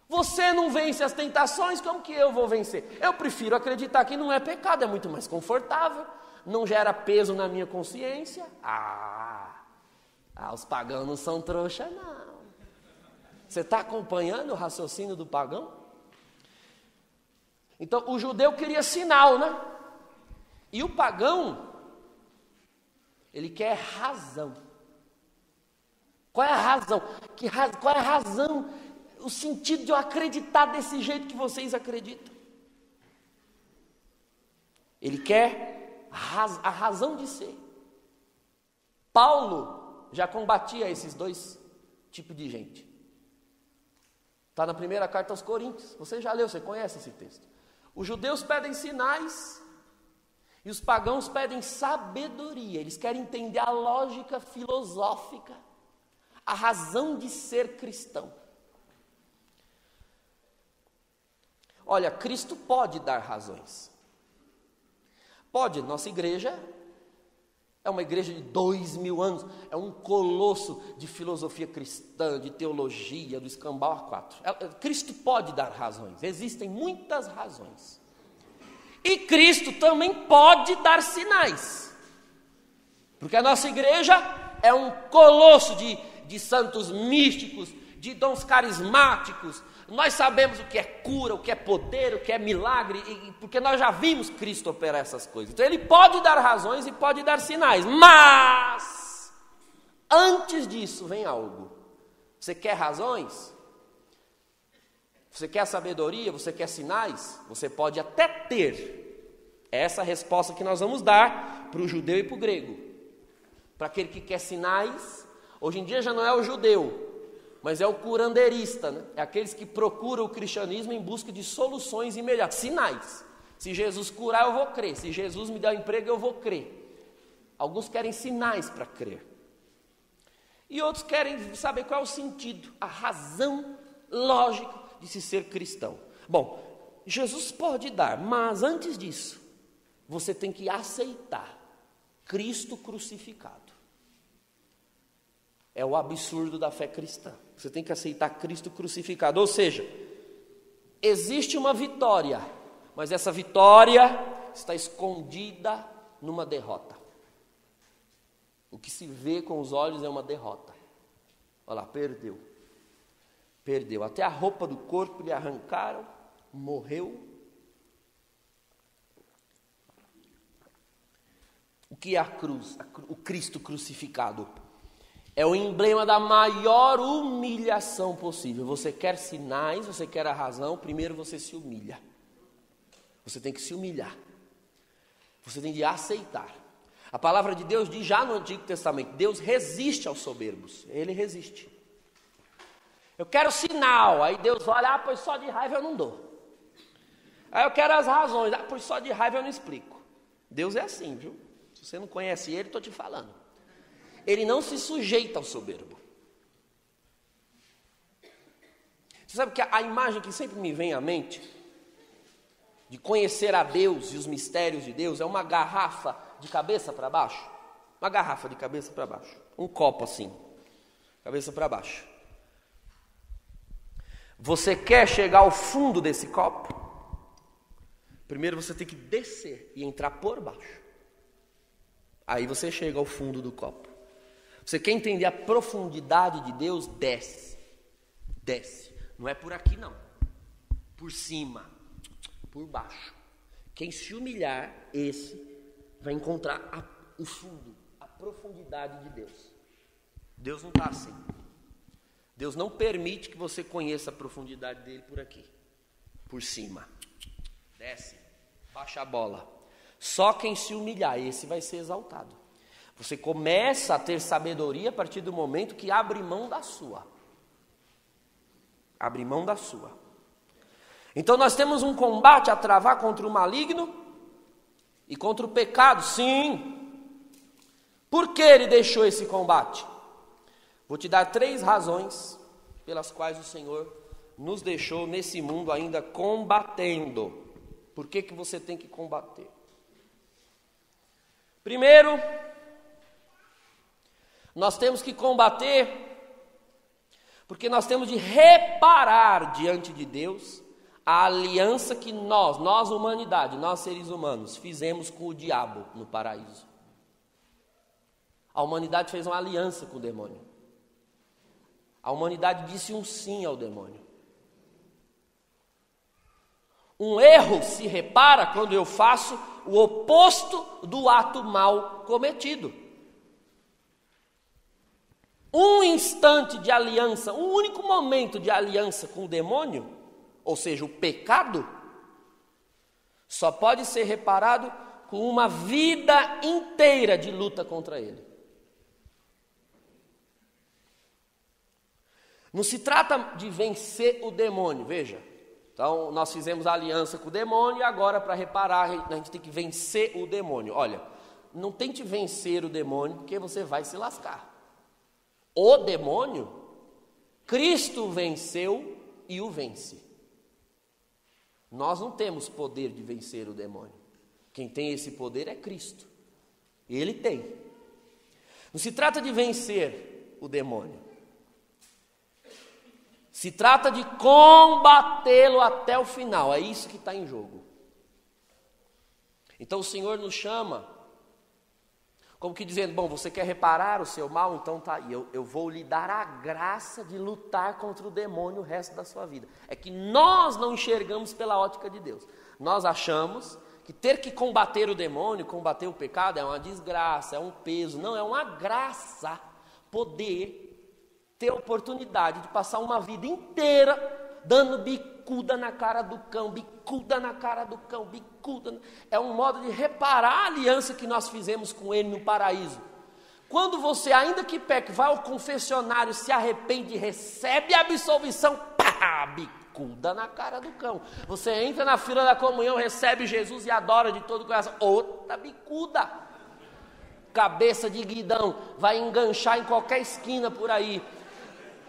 Você não vence as tentações, como que eu vou vencer? Eu prefiro acreditar que não é pecado, é muito mais confortável. não gera peso na minha consciência. Os pagãos não são trouxa, não. Você está acompanhando o raciocínio do pagão? Então, o judeu queria sinal, né? E o pagão, ele quer razão. Qual é a razão? Qual é a razão? O sentido de eu acreditar desse jeito que vocês acreditam? Ele quer a razão de ser. Paulo já combatia esses dois tipos de gente. Está na primeira carta aos Coríntios. Você já leu, você conhece esse texto. Os judeus pedem sinais e os pagãos pedem sabedoria. Eles querem entender a lógica filosófica, a razão de ser cristão. Olha, Cristo pode dar razões. Pode, nossa igreja é uma igreja de 2000 anos, é um colosso de filosofia cristã, de teologia, do escambau A4. Cristo pode dar razões, existem muitas razões. E Cristo também pode dar sinais. Porque a nossa igreja é um colosso de santos místicos, de dons carismáticos. Nós sabemos o que é cura, o que é poder, o que é milagre, porque nós já vimos Cristo operar essas coisas. Então ele pode dar razões e pode dar sinais, mas antes disso vem algo. Você quer razões? Você quer sabedoria? Você quer sinais? Você pode até ter essa resposta que nós vamos dar para o judeu e para o grego. Para aquele que quer sinais, hoje em dia já não é o judeu, mas é o curandeirista, né? É aqueles que procuram o cristianismo em busca de soluções imediatas, sinais. Se Jesus curar, eu vou crer. Se Jesus me der um emprego, eu vou crer. Alguns querem sinais para crer. E outros querem saber qual é o sentido, a razão lógica de se ser cristão. Bom, Jesus pode dar, mas antes disso, você tem que aceitar Cristo crucificado. É o absurdo da fé cristã. Você tem que aceitar Cristo crucificado. Ou seja, existe uma vitória, mas essa vitória está escondida numa derrota. O que se vê com os olhos é uma derrota. Olha lá, perdeu. Perdeu. Até a roupa do corpo lhe arrancaram, morreu. O que é a cruz? O Cristo crucificado. É o emblema da maior humilhação possível. Você quer sinais, você quer a razão, primeiro você se humilha. Você tem que se humilhar. Você tem que aceitar. A palavra de Deus diz já no Antigo Testamento, Deus resiste aos soberbos. Ele resiste. Eu quero sinal, aí Deus olha, pois só de raiva eu não dou. Aí eu quero as razões, pois só de raiva eu não explico. Deus é assim, viu? Se você não conhece ele, estou te falando. Ele não se sujeita ao soberbo. Você sabe que a imagem que sempre me vem à mente, de conhecer a Deus e os mistérios de Deus, é uma garrafa de cabeça para baixo. Uma garrafa de cabeça para baixo. Um copo assim, cabeça para baixo. Você quer chegar ao fundo desse copo? Primeiro você tem que descer e entrar por baixo. Aí você chega ao fundo do copo. Você quer entender a profundidade de Deus? Desce. Desce. Não é por aqui não. Por cima. Por baixo. Quem se humilhar, esse vai encontrar o fundo, a profundidade de Deus. Deus não está assim. Deus não permite que você conheça a profundidade dele por aqui. Por cima. Desce. Baixa a bola. Só quem se humilhar, esse vai ser exaltado. Você começa a ter sabedoria a partir do momento que abre mão da sua. Abre mão da sua. Então nós temos um combate a travar contra o maligno e contra o pecado, sim. Por que ele deixou esse combate? Vou te dar 3 razões pelas quais o Senhor nos deixou nesse mundo ainda combatendo. Por que você tem que combater? Primeiro, nós temos que combater porque nós temos de reparar diante de Deus a aliança que nós humanidade, nós seres humanos, fizemos com o diabo no paraíso. A humanidade fez uma aliança com o demônio. A humanidade disse um sim ao demônio. Um erro se repara quando eu faço o oposto do ato mal cometido. Um instante de aliança, um único momento de aliança com o demônio, ou seja, o pecado, só pode ser reparado com uma vida inteira de luta contra ele. Não se trata de vencer o demônio, veja. Então, nós fizemos a aliança com o demônio e agora, para reparar, a gente tem que vencer o demônio. Olha, não tente vencer o demônio, porque você vai se lascar. O demônio, Cristo venceu e o vence. Nós não temos poder de vencer o demônio. Quem tem esse poder é Cristo. Ele tem. Não se trata de vencer o demônio. Se trata de combatê-lo até o final. É isso que está em jogo. Então o Senhor nos chama, como que dizendo, bom, você quer reparar o seu mal? Então tá aí, eu vou lhe dar a graça de lutar contra o demônio o resto da sua vida. É que nós não enxergamos pela ótica de Deus. Nós achamos que ter que combater o demônio, combater o pecado é uma desgraça, é um peso. Não, é uma graça poder ter a oportunidade de passar uma vida inteira dando bicuda na cara do cão, bicuda na cara do cão, bicuda. É um modo de reparar a aliança que nós fizemos com ele no paraíso. Quando você, ainda que peque, vai ao confessionário, se arrepende, recebe a absolvição, pá, bicuda na cara do cão. Você entra na fila da comunhão, recebe Jesus e adora de todo o coração, outra bicuda. Cabeça de guidão, vai enganchar em qualquer esquina por aí.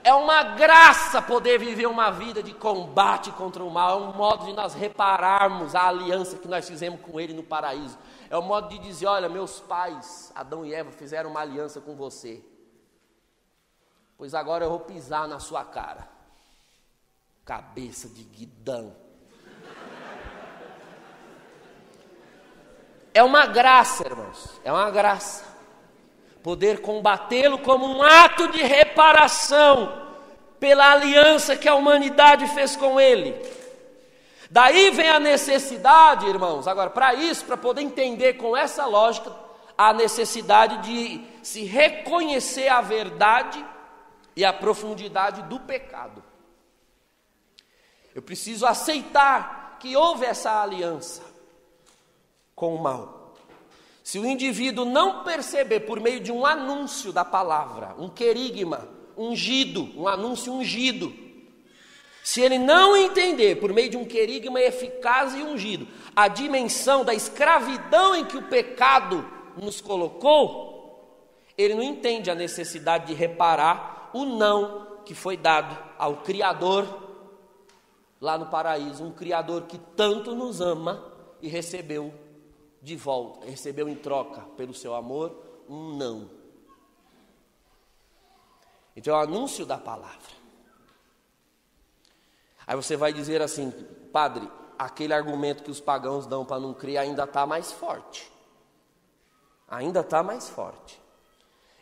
É uma graça poder viver uma vida de combate contra o mal. É um modo de nós repararmos a aliança que nós fizemos com ele no paraíso. É um modo de dizer, olha, meus pais, Adão e Eva, fizeram uma aliança com você. Pois agora eu vou pisar na sua cara. Cabeça de guidão. É uma graça, irmãos. É uma graça. Poder combatê-lo como um ato de reparação pela aliança que a humanidade fez com ele. Daí vem a necessidade, irmãos, agora para isso, para poder entender com essa lógica, a necessidade de se reconhecer a verdade e a profundidade do pecado. Eu preciso aceitar que houve essa aliança com o mal. Se o indivíduo não perceber por meio de um anúncio da palavra, um querigma, ungido, um anúncio ungido, se ele não entender por meio de um querigma eficaz e ungido, a dimensão da escravidão em que o pecado nos colocou, ele não entende a necessidade de reparar o não que foi dado ao Criador lá no paraíso, um Criador que tanto nos ama e recebeu de volta, recebeu em troca pelo seu amor um não. Então é o anúncio da palavra. Aí você vai dizer assim, padre, aquele argumento que os pagãos dão para não crer ainda está mais forte. Ainda está mais forte.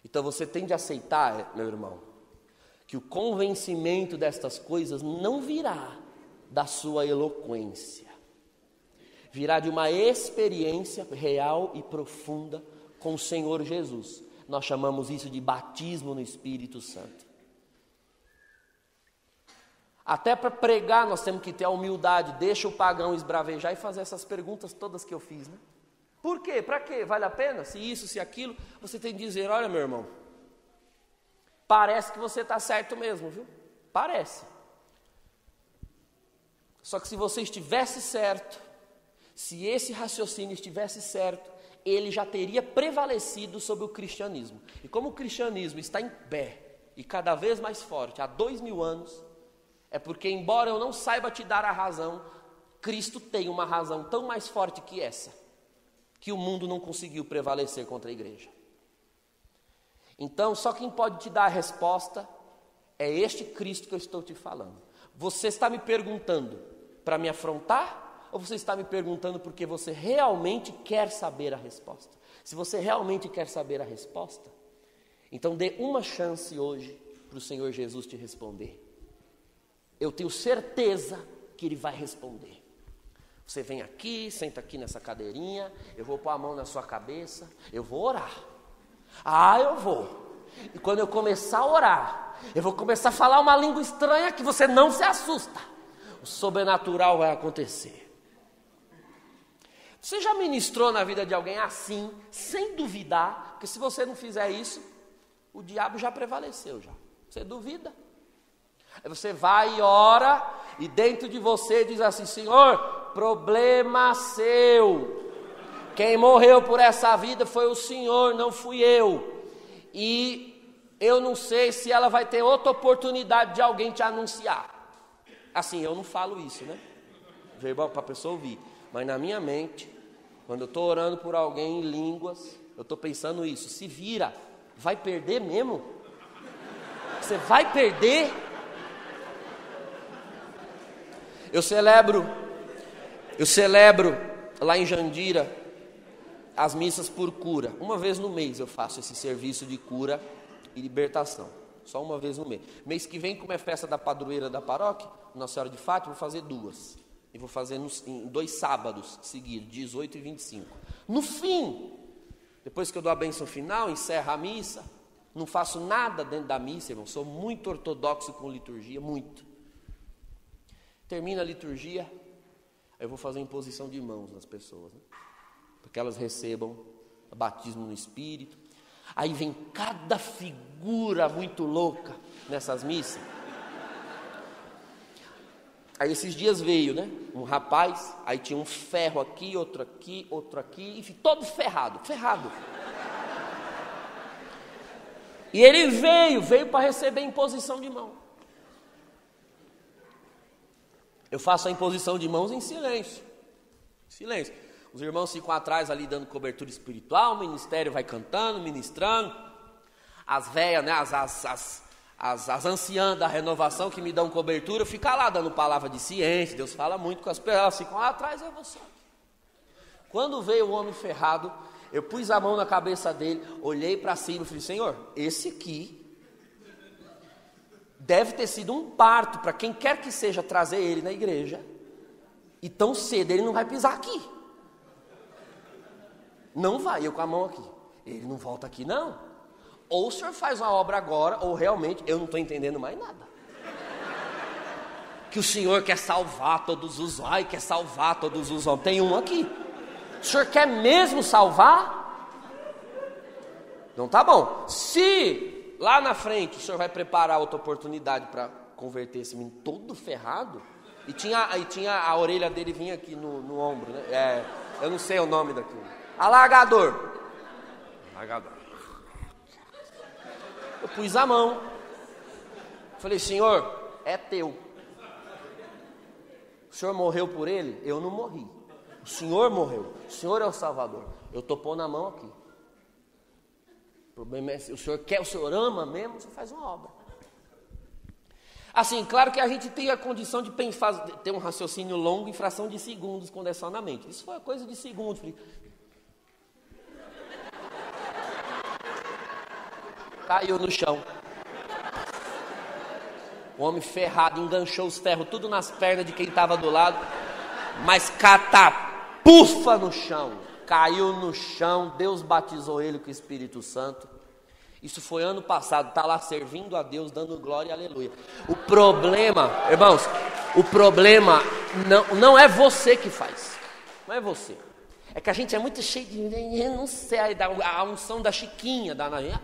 Então você tem de aceitar, meu irmão, que o convencimento destas coisas não virá da sua eloquência. Virá de uma experiência real e profunda com o Senhor Jesus. Nós chamamos isso de batismo no Espírito Santo. Até para pregar nós temos que ter a humildade. Deixa o pagão esbravejar e fazer essas perguntas todas que eu fiz, né? Por quê? Para quê? Vale a pena? Se isso, se aquilo, você tem que dizer, olha meu irmão, parece que você está certo mesmo, viu? Parece. Só que se você estivesse certo, se esse raciocínio estivesse certo, ele já teria prevalecido sobre o cristianismo. E como o cristianismo está em pé e cada vez mais forte há 2000 anos, é porque, embora eu não saiba te dar a razão, Cristo tem uma razão tão mais forte que essa, que o mundo não conseguiu prevalecer contra a igreja. Então, só quem pode te dar a resposta é este Cristo que eu estou te falando. Você está me perguntando, para me afrontar? Ou você está me perguntando porque você realmente quer saber a resposta? Se você realmente quer saber a resposta, então dê uma chance hoje para o Senhor Jesus te responder. Eu tenho certeza que Ele vai responder. Você vem aqui, senta aqui nessa cadeirinha, eu vou pôr a mão na sua cabeça, eu vou orar. Eu vou. E quando eu começar a orar, eu vou começar a falar uma língua estranha que você não se assusta. O sobrenatural vai acontecer. Você já ministrou na vida de alguém assim, sem duvidar? Porque se você não fizer isso, o diabo já prevaleceu já. Você duvida? Aí você vai e ora, e dentro de você diz assim: Senhor, problema seu. Quem morreu por essa vida foi o Senhor, não fui eu. E eu não sei se ela vai ter outra oportunidade de alguém te anunciar. Assim, eu não falo isso, né? Para a pessoa ouvir. Mas na minha mente, quando eu estou orando por alguém em línguas, eu estou pensando isso: se vira, vai perder mesmo? Você vai perder? Eu celebro lá em Jandira as missas por cura. Uma vez no mês eu faço esse serviço de cura e libertação. Só uma vez no mês. Mês que vem, como é festa da padroeira da paróquia, Nossa Senhora de Fátima, vou fazer 2. E vou fazer em 2 sábados seguidos, 18 e 25. No fim, depois que eu dou a bênção final, encerro a missa. Não faço nada dentro da missa, irmão. Sou muito ortodoxo com liturgia, muito. Termina a liturgia, eu vou fazer imposição de mãos nas pessoas, né? Para que elas recebam o batismo no Espírito. Aí vem cada figura muito louca nessas missas. Aí esses dias veio, né? Um rapaz, aí tinha um ferro aqui, outro aqui, enfim, todo ferrado. E ele veio para receber imposição de mão. Eu faço a imposição de mãos em silêncio. Os irmãos ficam atrás ali dando cobertura espiritual, o ministério vai cantando, ministrando. As velhas, né, as anciãs da renovação que me dão cobertura, ficam lá dando palavra de ciência. Deus fala muito com as pessoas, elas ficam lá atrás, eu vou só. Quando veio o homem ferrado, eu pus a mão na cabeça dele, olhei para cima e falei: Senhor, esse aqui deve ter sido um parto para quem quer que seja trazer ele na igreja. E tão cedo ele não vai pisar aqui. Não vai, eu com a mão aqui. Ele não volta aqui não. Ou o senhor faz uma obra agora, ou realmente eu não estou entendendo mais nada. Que o senhor quer salvar todos os homens, quer salvar todos os homens. Tem um aqui. O senhor quer mesmo salvar? Não tá bom. Se lá na frente o senhor vai preparar outra oportunidade para converter esse menino todo ferrado, e tinha a orelha dele vinha aqui no ombro, né? Eu não sei o nome daquilo. Alargador. Eu pus a mão. Falei: Senhor, é teu. O senhor morreu por ele? Eu não morri. O senhor morreu. O senhor é o Salvador. Eu estou pondo a mão aqui. O problema é, o senhor quer, o senhor ama mesmo, você faz uma obra. Assim, claro que a gente tem a condição de ter um raciocínio longo em fração de segundos quando é só na mente. Isso foi uma coisa de segundos. Caiu no chão. O homem ferrado enganchou os ferros tudo nas pernas de quem estava do lado, mas catapufa no chão. Caiu no chão, Deus batizou ele com o Espírito Santo. Isso foi ano passado, está lá servindo a Deus, dando glória e aleluia. O problema, irmãos, não é você que faz. Não é você. É que a gente é muito cheio de, não sei, a unção da Chiquinha, da Ana.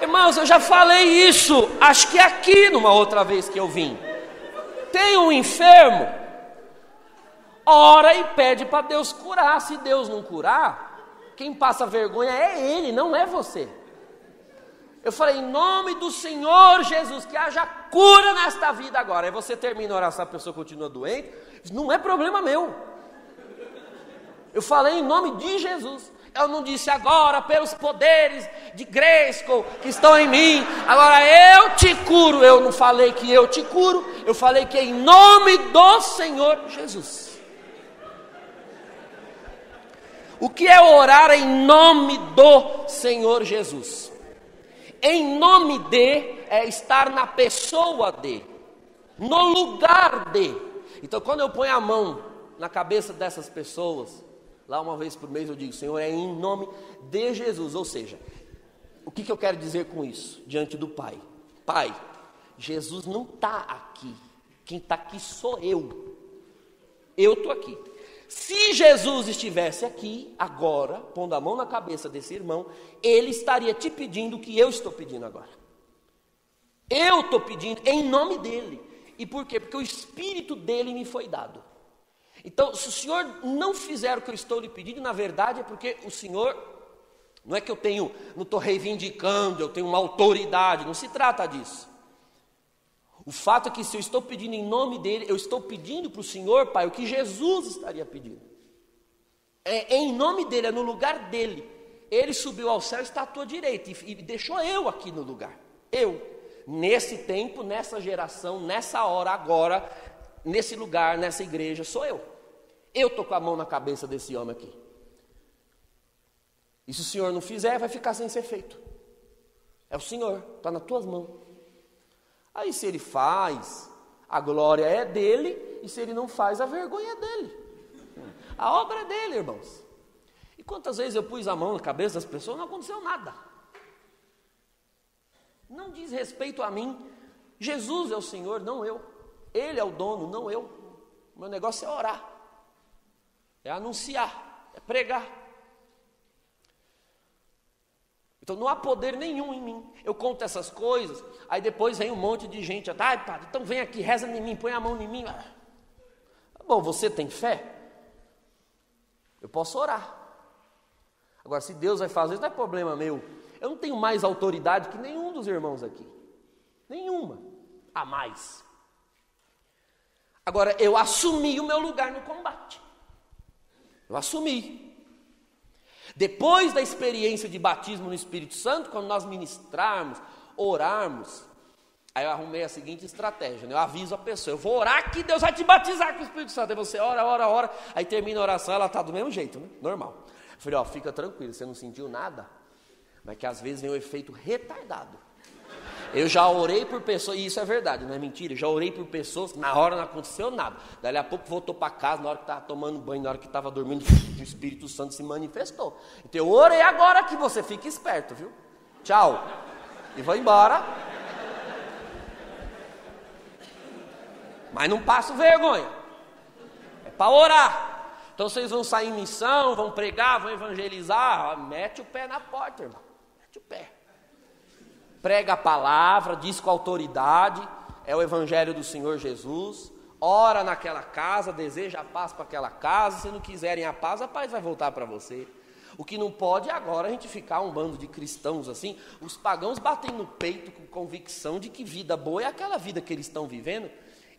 Irmãos, eu já falei isso, acho que aqui numa outra vez que eu vim. Tem um enfermo, ora e pede para Deus curar. Se Deus não curar, quem passa vergonha é ele, não é você. Eu falei: em nome do Senhor Jesus, que haja cura nesta vida agora. Aí você termina a oração, a pessoa continua doente, não é problema meu. Eu falei em nome de Jesus. Eu não disse agora pelos poderes de Grayskull que estão em mim, agora eu te curo. Eu não falei que eu te curo, eu falei que em nome do Senhor Jesus. O que é orar em nome do Senhor Jesus? Em nome de é estar na pessoa de, no lugar de. Então quando eu ponho a mão na cabeça dessas pessoas, lá uma vez por mês eu digo, Senhor, é em nome de Jesus. Ou seja, o que eu quero dizer com isso? Diante do Pai. Pai, Jesus não está aqui. Quem está aqui sou eu. Eu estou aqui. Se Jesus estivesse aqui, agora, pondo a mão na cabeça desse irmão, ele estaria te pedindo o que eu estou pedindo agora. Eu estou pedindo em nome dele. E por quê? Porque o Espírito dele me foi dado. Então, se o Senhor não fizer o que eu estou lhe pedindo, na verdade é porque o Senhor, não é que não estou reivindicando, eu tenho uma autoridade, não se trata disso. O fato é que se eu estou pedindo em nome dele, eu estou pedindo para o Senhor, Pai, o que Jesus estaria pedindo. É em nome dele, é no lugar dele. Ele subiu ao céu e está à tua direita e deixou eu aqui no lugar. Eu, nesse tempo, nessa geração, nessa hora, agora, nesse lugar, nessa igreja, sou eu. Eu estou com a mão na cabeça desse homem aqui. E se o Senhor não fizer, vai ficar sem ser feito. É o Senhor, está nas tuas mãos. Aí se ele faz, a glória é dele, e se ele não faz, a vergonha é dele. A obra é dele, irmãos. E quantas vezes eu pus a mão na cabeça das pessoas, não aconteceu nada. Não diz respeito a mim. Jesus é o Senhor, não eu. Ele é o dono, não eu. O meu negócio é orar, é anunciar, é pregar. Então não há poder nenhum em mim. Eu conto essas coisas, aí depois vem um monte de gente. Ai, padre, então vem aqui, reza em mim, põe a mão em mim. Bom, você tem fé? Eu posso orar. Agora, se Deus vai fazer isso, não é problema meu. Eu não tenho mais autoridade que nenhum dos irmãos aqui. Nenhuma. A mais. Agora, eu assumi o meu lugar no combate. Eu assumi. Depois da experiência de batismo no Espírito Santo, quando nós ministrarmos, orarmos, aí eu arrumei a seguinte estratégia, né? Eu aviso a pessoa, eu vou orar que Deus vai te batizar com o Espírito Santo. Aí você ora, aí termina a oração, ela está do mesmo jeito, né? Normal. Eu falei, fica tranquilo, você não sentiu nada, mas que às vezes vem um efeito retardado. Eu já orei por pessoas, e isso é verdade, não é mentira, eu já orei por pessoas, na hora não aconteceu nada. Daí a pouco voltou para casa, na hora que estava tomando banho, na hora que estava dormindo, o Espírito Santo se manifestou. Então eu orei agora que você fique esperto, viu? Tchau. E vou embora. Mas não passo vergonha. É para orar. Então vocês vão sair em missão, vão pregar, vão evangelizar, mete o pé na porta, irmão. Mete o pé. Prega a palavra, diz com autoridade, é o evangelho do Senhor Jesus, ora naquela casa, deseja a paz para aquela casa, se não quiserem a paz vai voltar para você. O que não pode é agora a gente ficar um bando de cristãos assim, os pagãos batem no peito com convicção de que vida boa é aquela vida que eles estão vivendo,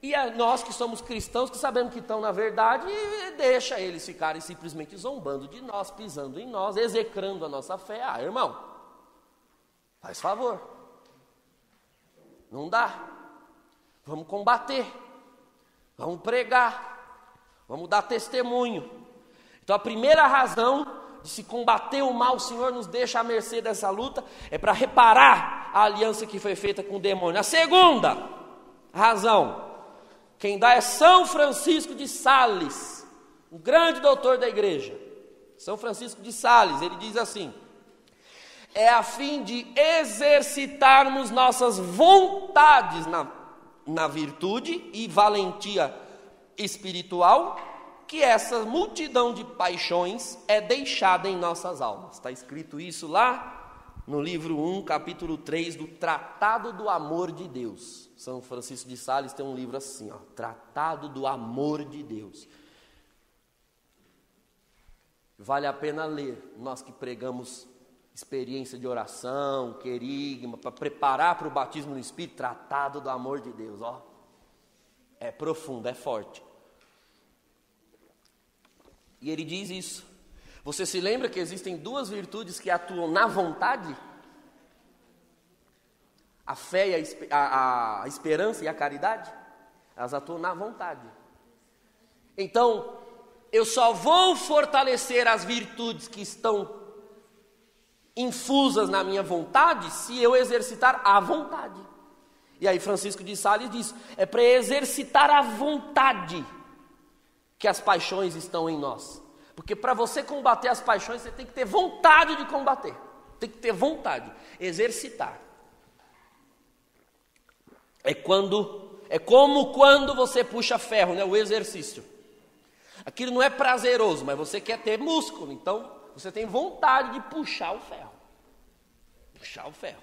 e nós que somos cristãos, que sabemos que estão na verdade, deixa eles ficarem simplesmente zombando de nós, pisando em nós, execrando a nossa fé. Irmão, faz favor. Não dá. Vamos combater. Vamos pregar. Vamos dar testemunho. Então a primeira razão de se combater o mal, o Senhor nos deixa à mercê dessa luta, é para reparar a aliança que foi feita com o demônio. A segunda razão, quem dá é São Francisco de Sales, o grande doutor da igreja. São Francisco de Sales, ele diz assim: é a fim de exercitarmos nossas vontades na virtude e valentia espiritual, que essa multidão de paixões é deixada em nossas almas. Está escrito isso lá no livro 1, capítulo 3 do Tratado do Amor de Deus. São Francisco de Sales tem um livro assim, Tratado do Amor de Deus. Vale a pena ler, nós que pregamos experiência de oração, querigma, para preparar para o batismo no Espírito, Tratado do Amor de Deus, é profundo, é forte. E ele diz isso: Você se lembra que existem duas virtudes que atuam na vontade? A fé e a esperança e a caridade? Elas atuam na vontade. Então, eu só vou fortalecer as virtudes que estão infusas na minha vontade se eu exercitar a vontade. E aí Francisco de Sales diz, é para exercitar a vontade que as paixões estão em nós. Porque para você combater as paixões, você tem que ter vontade de combater. Tem que ter vontade, exercitar. É como quando você puxa ferro, né? O exercício. Aquilo não é prazeroso, mas você quer ter músculo, então você tem vontade de puxar o ferro. Puxar o ferro.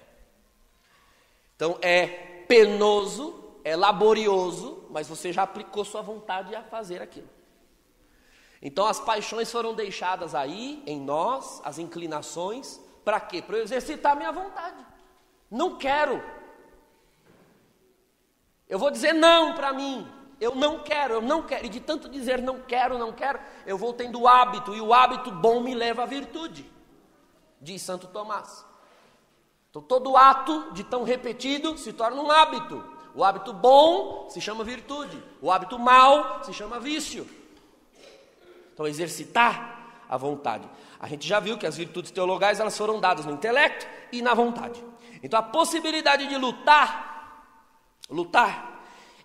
Então é penoso, é laborioso, mas você já aplicou sua vontade a fazer aquilo. Então as paixões foram deixadas aí, em nós, as inclinações, para quê? Para eu exercitar a minha vontade. Não quero. Eu vou dizer não para mim. Eu não quero. E de tanto dizer não quero, eu vou tendo o hábito, e o hábito bom me leva à virtude, diz Santo Tomás. Então todo ato de tão repetido se torna um hábito. O hábito bom se chama virtude, o hábito mau se chama vício. Então exercitar a vontade. A gente já viu que as virtudes teologais, elas foram dadas no intelecto e na vontade. Então a possibilidade de lutar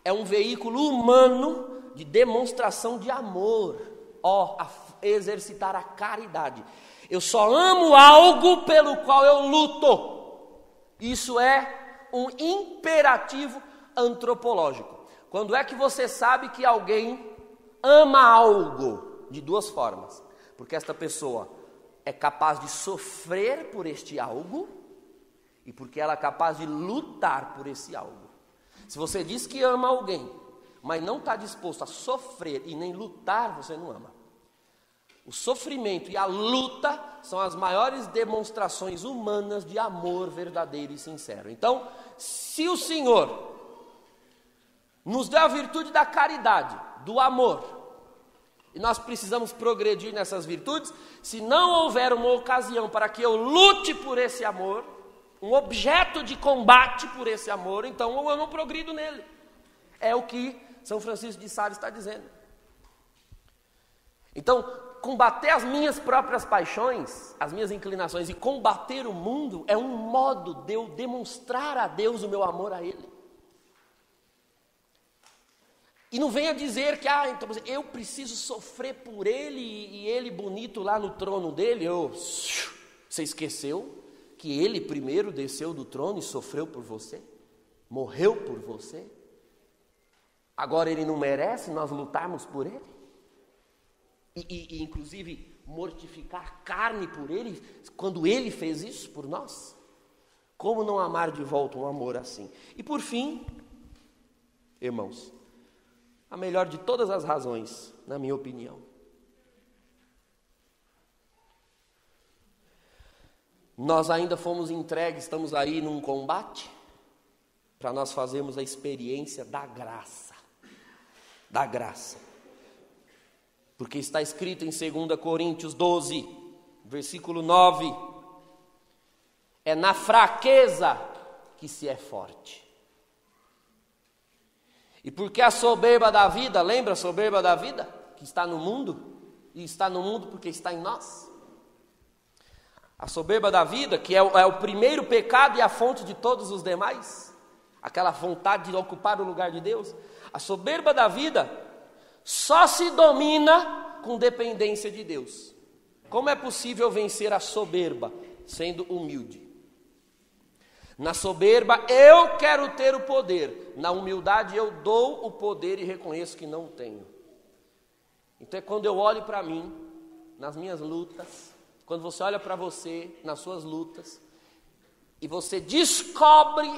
é um veículo humano de demonstração de amor. Exercitar a caridade. Eu só amo algo pelo qual eu luto. Isso é um imperativo antropológico. Quando é que você sabe que alguém ama algo? De duas formas. Porque esta pessoa é capaz de sofrer por este algo e porque ela é capaz de lutar por esse algo. Se você diz que ama alguém, mas não está disposto a sofrer e nem lutar, você não ama. O sofrimento e a luta são as maiores demonstrações humanas de amor verdadeiro e sincero. Então, se o Senhor nos deu a virtude da caridade, do amor, e nós precisamos progredir nessas virtudes, se não houver uma ocasião para que eu lute por esse amor, um objeto de combate por esse amor, então eu não progrido nele. É o que São Francisco de Sales está dizendo. Então, combater as minhas próprias paixões, as minhas inclinações e combater o mundo é um modo de eu demonstrar a Deus o meu amor a Ele. E não venha dizer que então, eu preciso sofrer por Ele e Ele bonito lá no trono dele. Você esqueceu que Ele primeiro desceu do trono e sofreu por você? Morreu por você? Agora Ele não merece nós lutarmos por Ele? E inclusive mortificar carne por Ele, quando Ele fez isso por nós? Como não amar de volta um amor assim? E por fim, irmãos, a melhor de todas as razões, na minha opinião, nós ainda fomos entregues, estamos aí num combate, para nós fazermos a experiência da graça. Da graça. Porque está escrito em 2 Coríntios 12, versículo 9, é na fraqueza que se é forte. E porque a soberba da vida, lembra a soberba da vida? Que está no mundo, e está no mundo porque está em nós. A soberba da vida, que é o primeiro pecado e a fonte de todos os demais, aquela vontade de ocupar o lugar de Deus. A soberba da vida só se domina com dependência de Deus. Como é possível vencer a soberba? Sendo humilde. Na soberba eu quero ter o poder, na humildade eu dou o poder e reconheço que não tenho. Então é quando eu olho para mim, nas minhas lutas, quando você olha para você, nas suas lutas, e você descobre,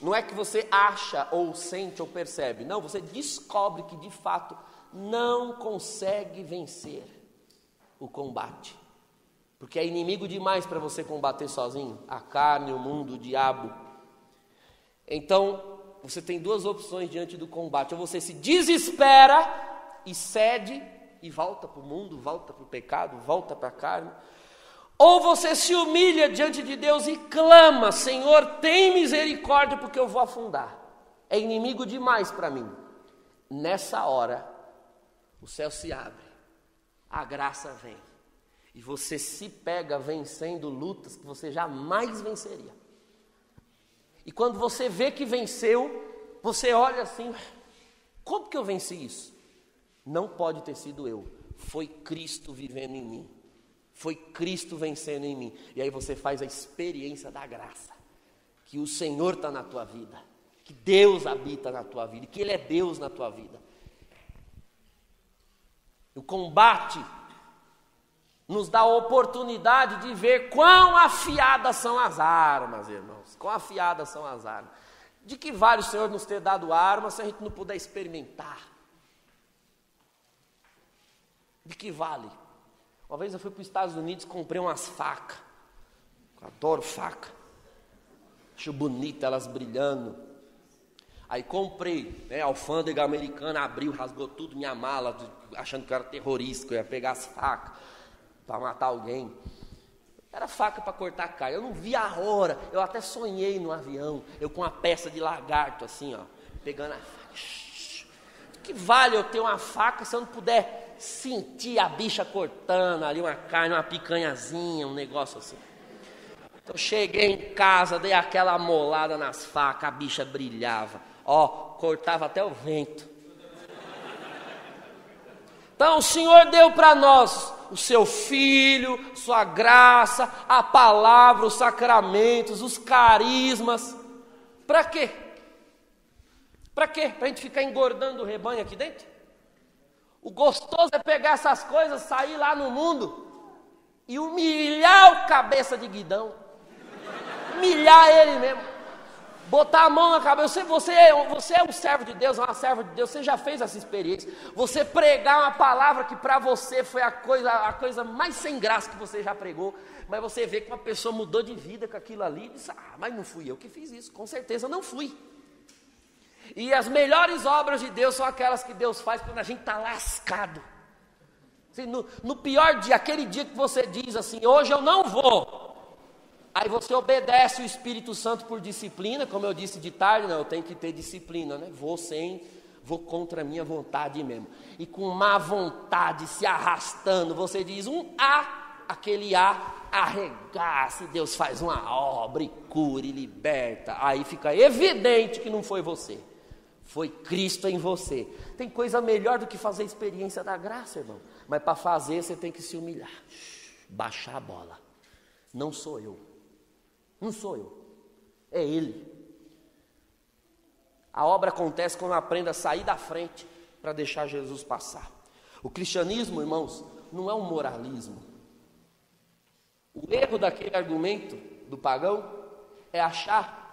não é que você acha, ou sente, ou percebe, não, você descobre que de fato não consegue vencer o combate. Porque é inimigo demais para você combater sozinho, a carne, o mundo, o diabo. Então, você tem duas opções diante do combate. Ou você se desespera e cede e volta para o mundo, volta para o pecado, volta para a carne. Ou você se humilha diante de Deus e clama: Senhor, tem misericórdia porque eu vou afundar. É inimigo demais para mim. Nessa hora, o céu se abre, a graça vem. E você se pega vencendo lutas que você jamais venceria. E quando você vê que venceu, você olha assim: como que eu venci isso? Não pode ter sido eu. Foi Cristo vivendo em mim. Foi Cristo vencendo em mim. E aí você faz a experiência da graça. Que o Senhor está na tua vida. Que Deus habita na tua vida. Que Ele é Deus na tua vida. O combate nos dá a oportunidade de ver quão afiadas são as armas, irmãos. Quão afiadas são as armas. De que vale o Senhor nos ter dado armas se a gente não puder experimentar? De que vale? Uma vez eu fui para os Estados Unidos e comprei umas facas. Eu adoro faca. Acho bonita elas brilhando. Aí comprei, né, alfândega americana, abriu, rasgou tudo, minha mala, achando que eu era terrorista, que eu ia pegar as facas para matar alguém. Era faca para cortar carne. Eu não vi a hora. Eu até sonhei no avião, eu com uma peça de lagarto assim, ó, pegando a faca. Que vale eu ter uma faca se eu não puder sentir a bicha cortando ali uma carne, uma picanhazinha, um negócio assim. Então cheguei em casa, dei aquela amolada nas facas, a bicha brilhava. Ó, cortava até o vento. Então o Senhor deu para nós o seu Filho, sua graça, a palavra, os sacramentos, os carismas. Para quê? Para quê? Para a gente ficar engordando o rebanho aqui dentro? O gostoso é pegar essas coisas, sair lá no mundo e humilhar o cabeça de guidão. Humilhar ele mesmo. Botar a mão na cabeça. Você é um servo de Deus, uma serva de Deus. Você já fez essa experiência. Você pregar uma palavra que para você foi a coisa mais sem graça que você já pregou. Mas você vê que uma pessoa mudou de vida com aquilo ali e diz: mas não fui eu que fiz isso. Com certeza não fui. E as melhores obras de Deus são aquelas que Deus faz quando a gente está lascado. Assim, no pior dia, aquele dia que você diz assim: hoje eu não vou. Aí você obedece o Espírito Santo por disciplina, como eu disse de tarde, não, eu tenho que ter disciplina, né? Vou contra a minha vontade mesmo. E com má vontade, se arrastando, você diz um A, aquele A arregaça, e Deus faz uma obra e cura e liberta. Aí fica evidente que não foi você, foi Cristo em você. Tem coisa melhor do que fazer a experiência da graça, irmão. Mas para fazer você tem que se humilhar, baixar a bola. Não sou eu. Não sou eu, é Ele. A obra acontece quando eu aprendo a sair da frente para deixar Jesus passar. O cristianismo, irmãos, não é um moralismo. O erro daquele argumento do pagão é achar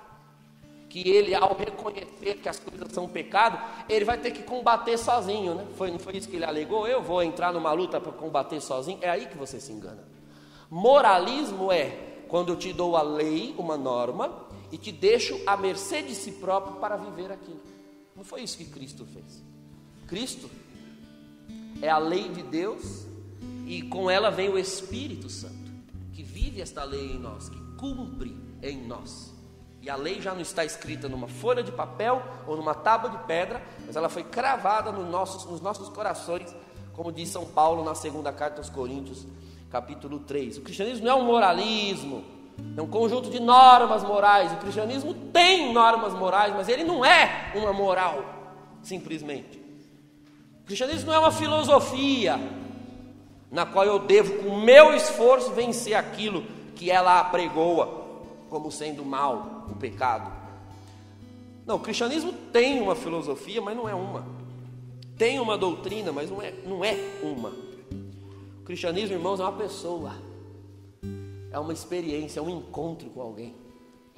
que ele, ao reconhecer que as coisas são pecado, ele vai ter que combater sozinho, né? Não foi isso que ele alegou? Eu vou entrar numa luta para combater sozinho? É aí que você se engana. Moralismo é quando eu te dou a lei, uma norma, e te deixo à mercê de si próprio para viver aquilo. Não foi isso que Cristo fez. Cristo é a lei de Deus, e com ela vem o Espírito Santo, que vive esta lei em nós, que cumpre em nós. E a lei já não está escrita numa folha de papel ou numa tábua de pedra, mas ela foi cravada nos nossos corações, como diz São Paulo na segunda carta aos Coríntios, capítulo 3. O cristianismo não é um moralismo, é um conjunto de normas morais. O cristianismo tem normas morais, mas ele não é uma moral, simplesmente. O cristianismo não é uma filosofia na qual eu devo, com o meu esforço, vencer aquilo que ela apregoa como sendo mal, o pecado. Não, o cristianismo tem uma filosofia, mas não é uma. Tem uma doutrina, mas não é uma. O cristianismo, irmãos, é uma pessoa, é uma experiência, é um encontro com alguém.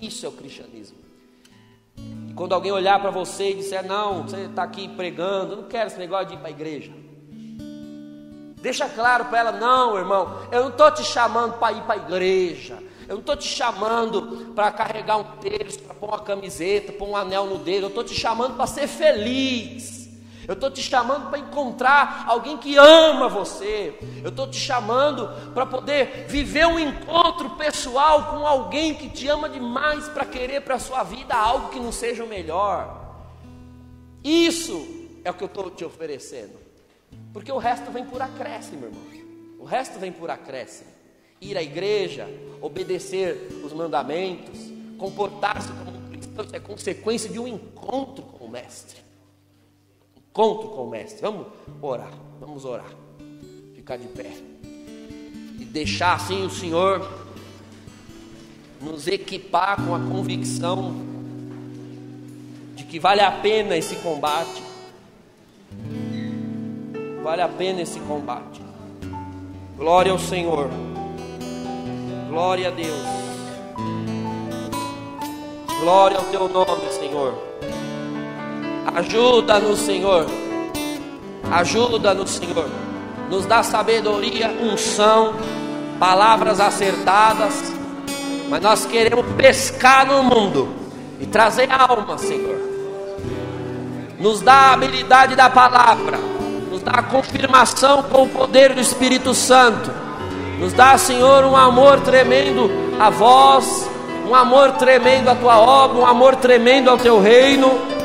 Isso é o cristianismo. E quando alguém olhar para você e disser: não, você está aqui pregando, eu não quero esse negócio de ir para a igreja, deixa claro para ela: não, irmão, eu não estou te chamando para ir para a igreja, eu não estou te chamando para carregar um terço, para pôr uma camiseta, pôr um anel no dedo, eu estou te chamando para ser feliz. Eu estou te chamando para encontrar alguém que ama você. Eu estou te chamando para poder viver um encontro pessoal com alguém que te ama demais para querer para a sua vida algo que não seja o melhor. Isso é o que eu estou te oferecendo. Porque o resto vem por acréscimo, irmão. O resto vem por acréscimo. Ir à igreja, obedecer os mandamentos, comportar-se como um cristão, é consequência de um encontro com o Mestre. Encontro com o Mestre. Vamos orar. Ficar de pé. E deixar assim o Senhor nos equipar com a convicção de que vale a pena esse combate. Vale a pena esse combate. Glória ao Senhor. Glória a Deus. Glória ao teu nome, Senhor. Ajuda-nos, Senhor. Ajuda-nos, Senhor. Nos dá sabedoria, unção, palavras acertadas. Mas nós queremos pescar no mundo e trazer alma, Senhor. Nos dá a habilidade da palavra. Nos dá a confirmação com o poder do Espírito Santo. Nos dá, Senhor, um amor tremendo a vós, um amor tremendo à tua obra, um amor tremendo ao teu reino.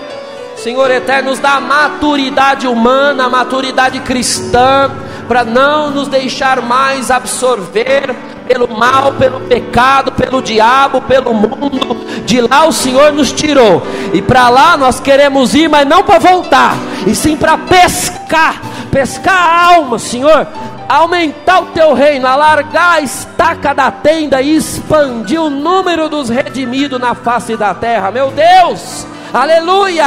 Senhor eterno, nos dá a maturidade humana, a maturidade cristã, para não nos deixar mais absorver pelo mal, pelo pecado, pelo diabo, pelo mundo. De lá o Senhor nos tirou, e para lá nós queremos ir, mas não para voltar, e sim para pescar a alma, Senhor. Aumentar o teu reino, alargar a estaca da tenda e expandir o número dos redimidos na face da terra. Meu Deus, aleluia.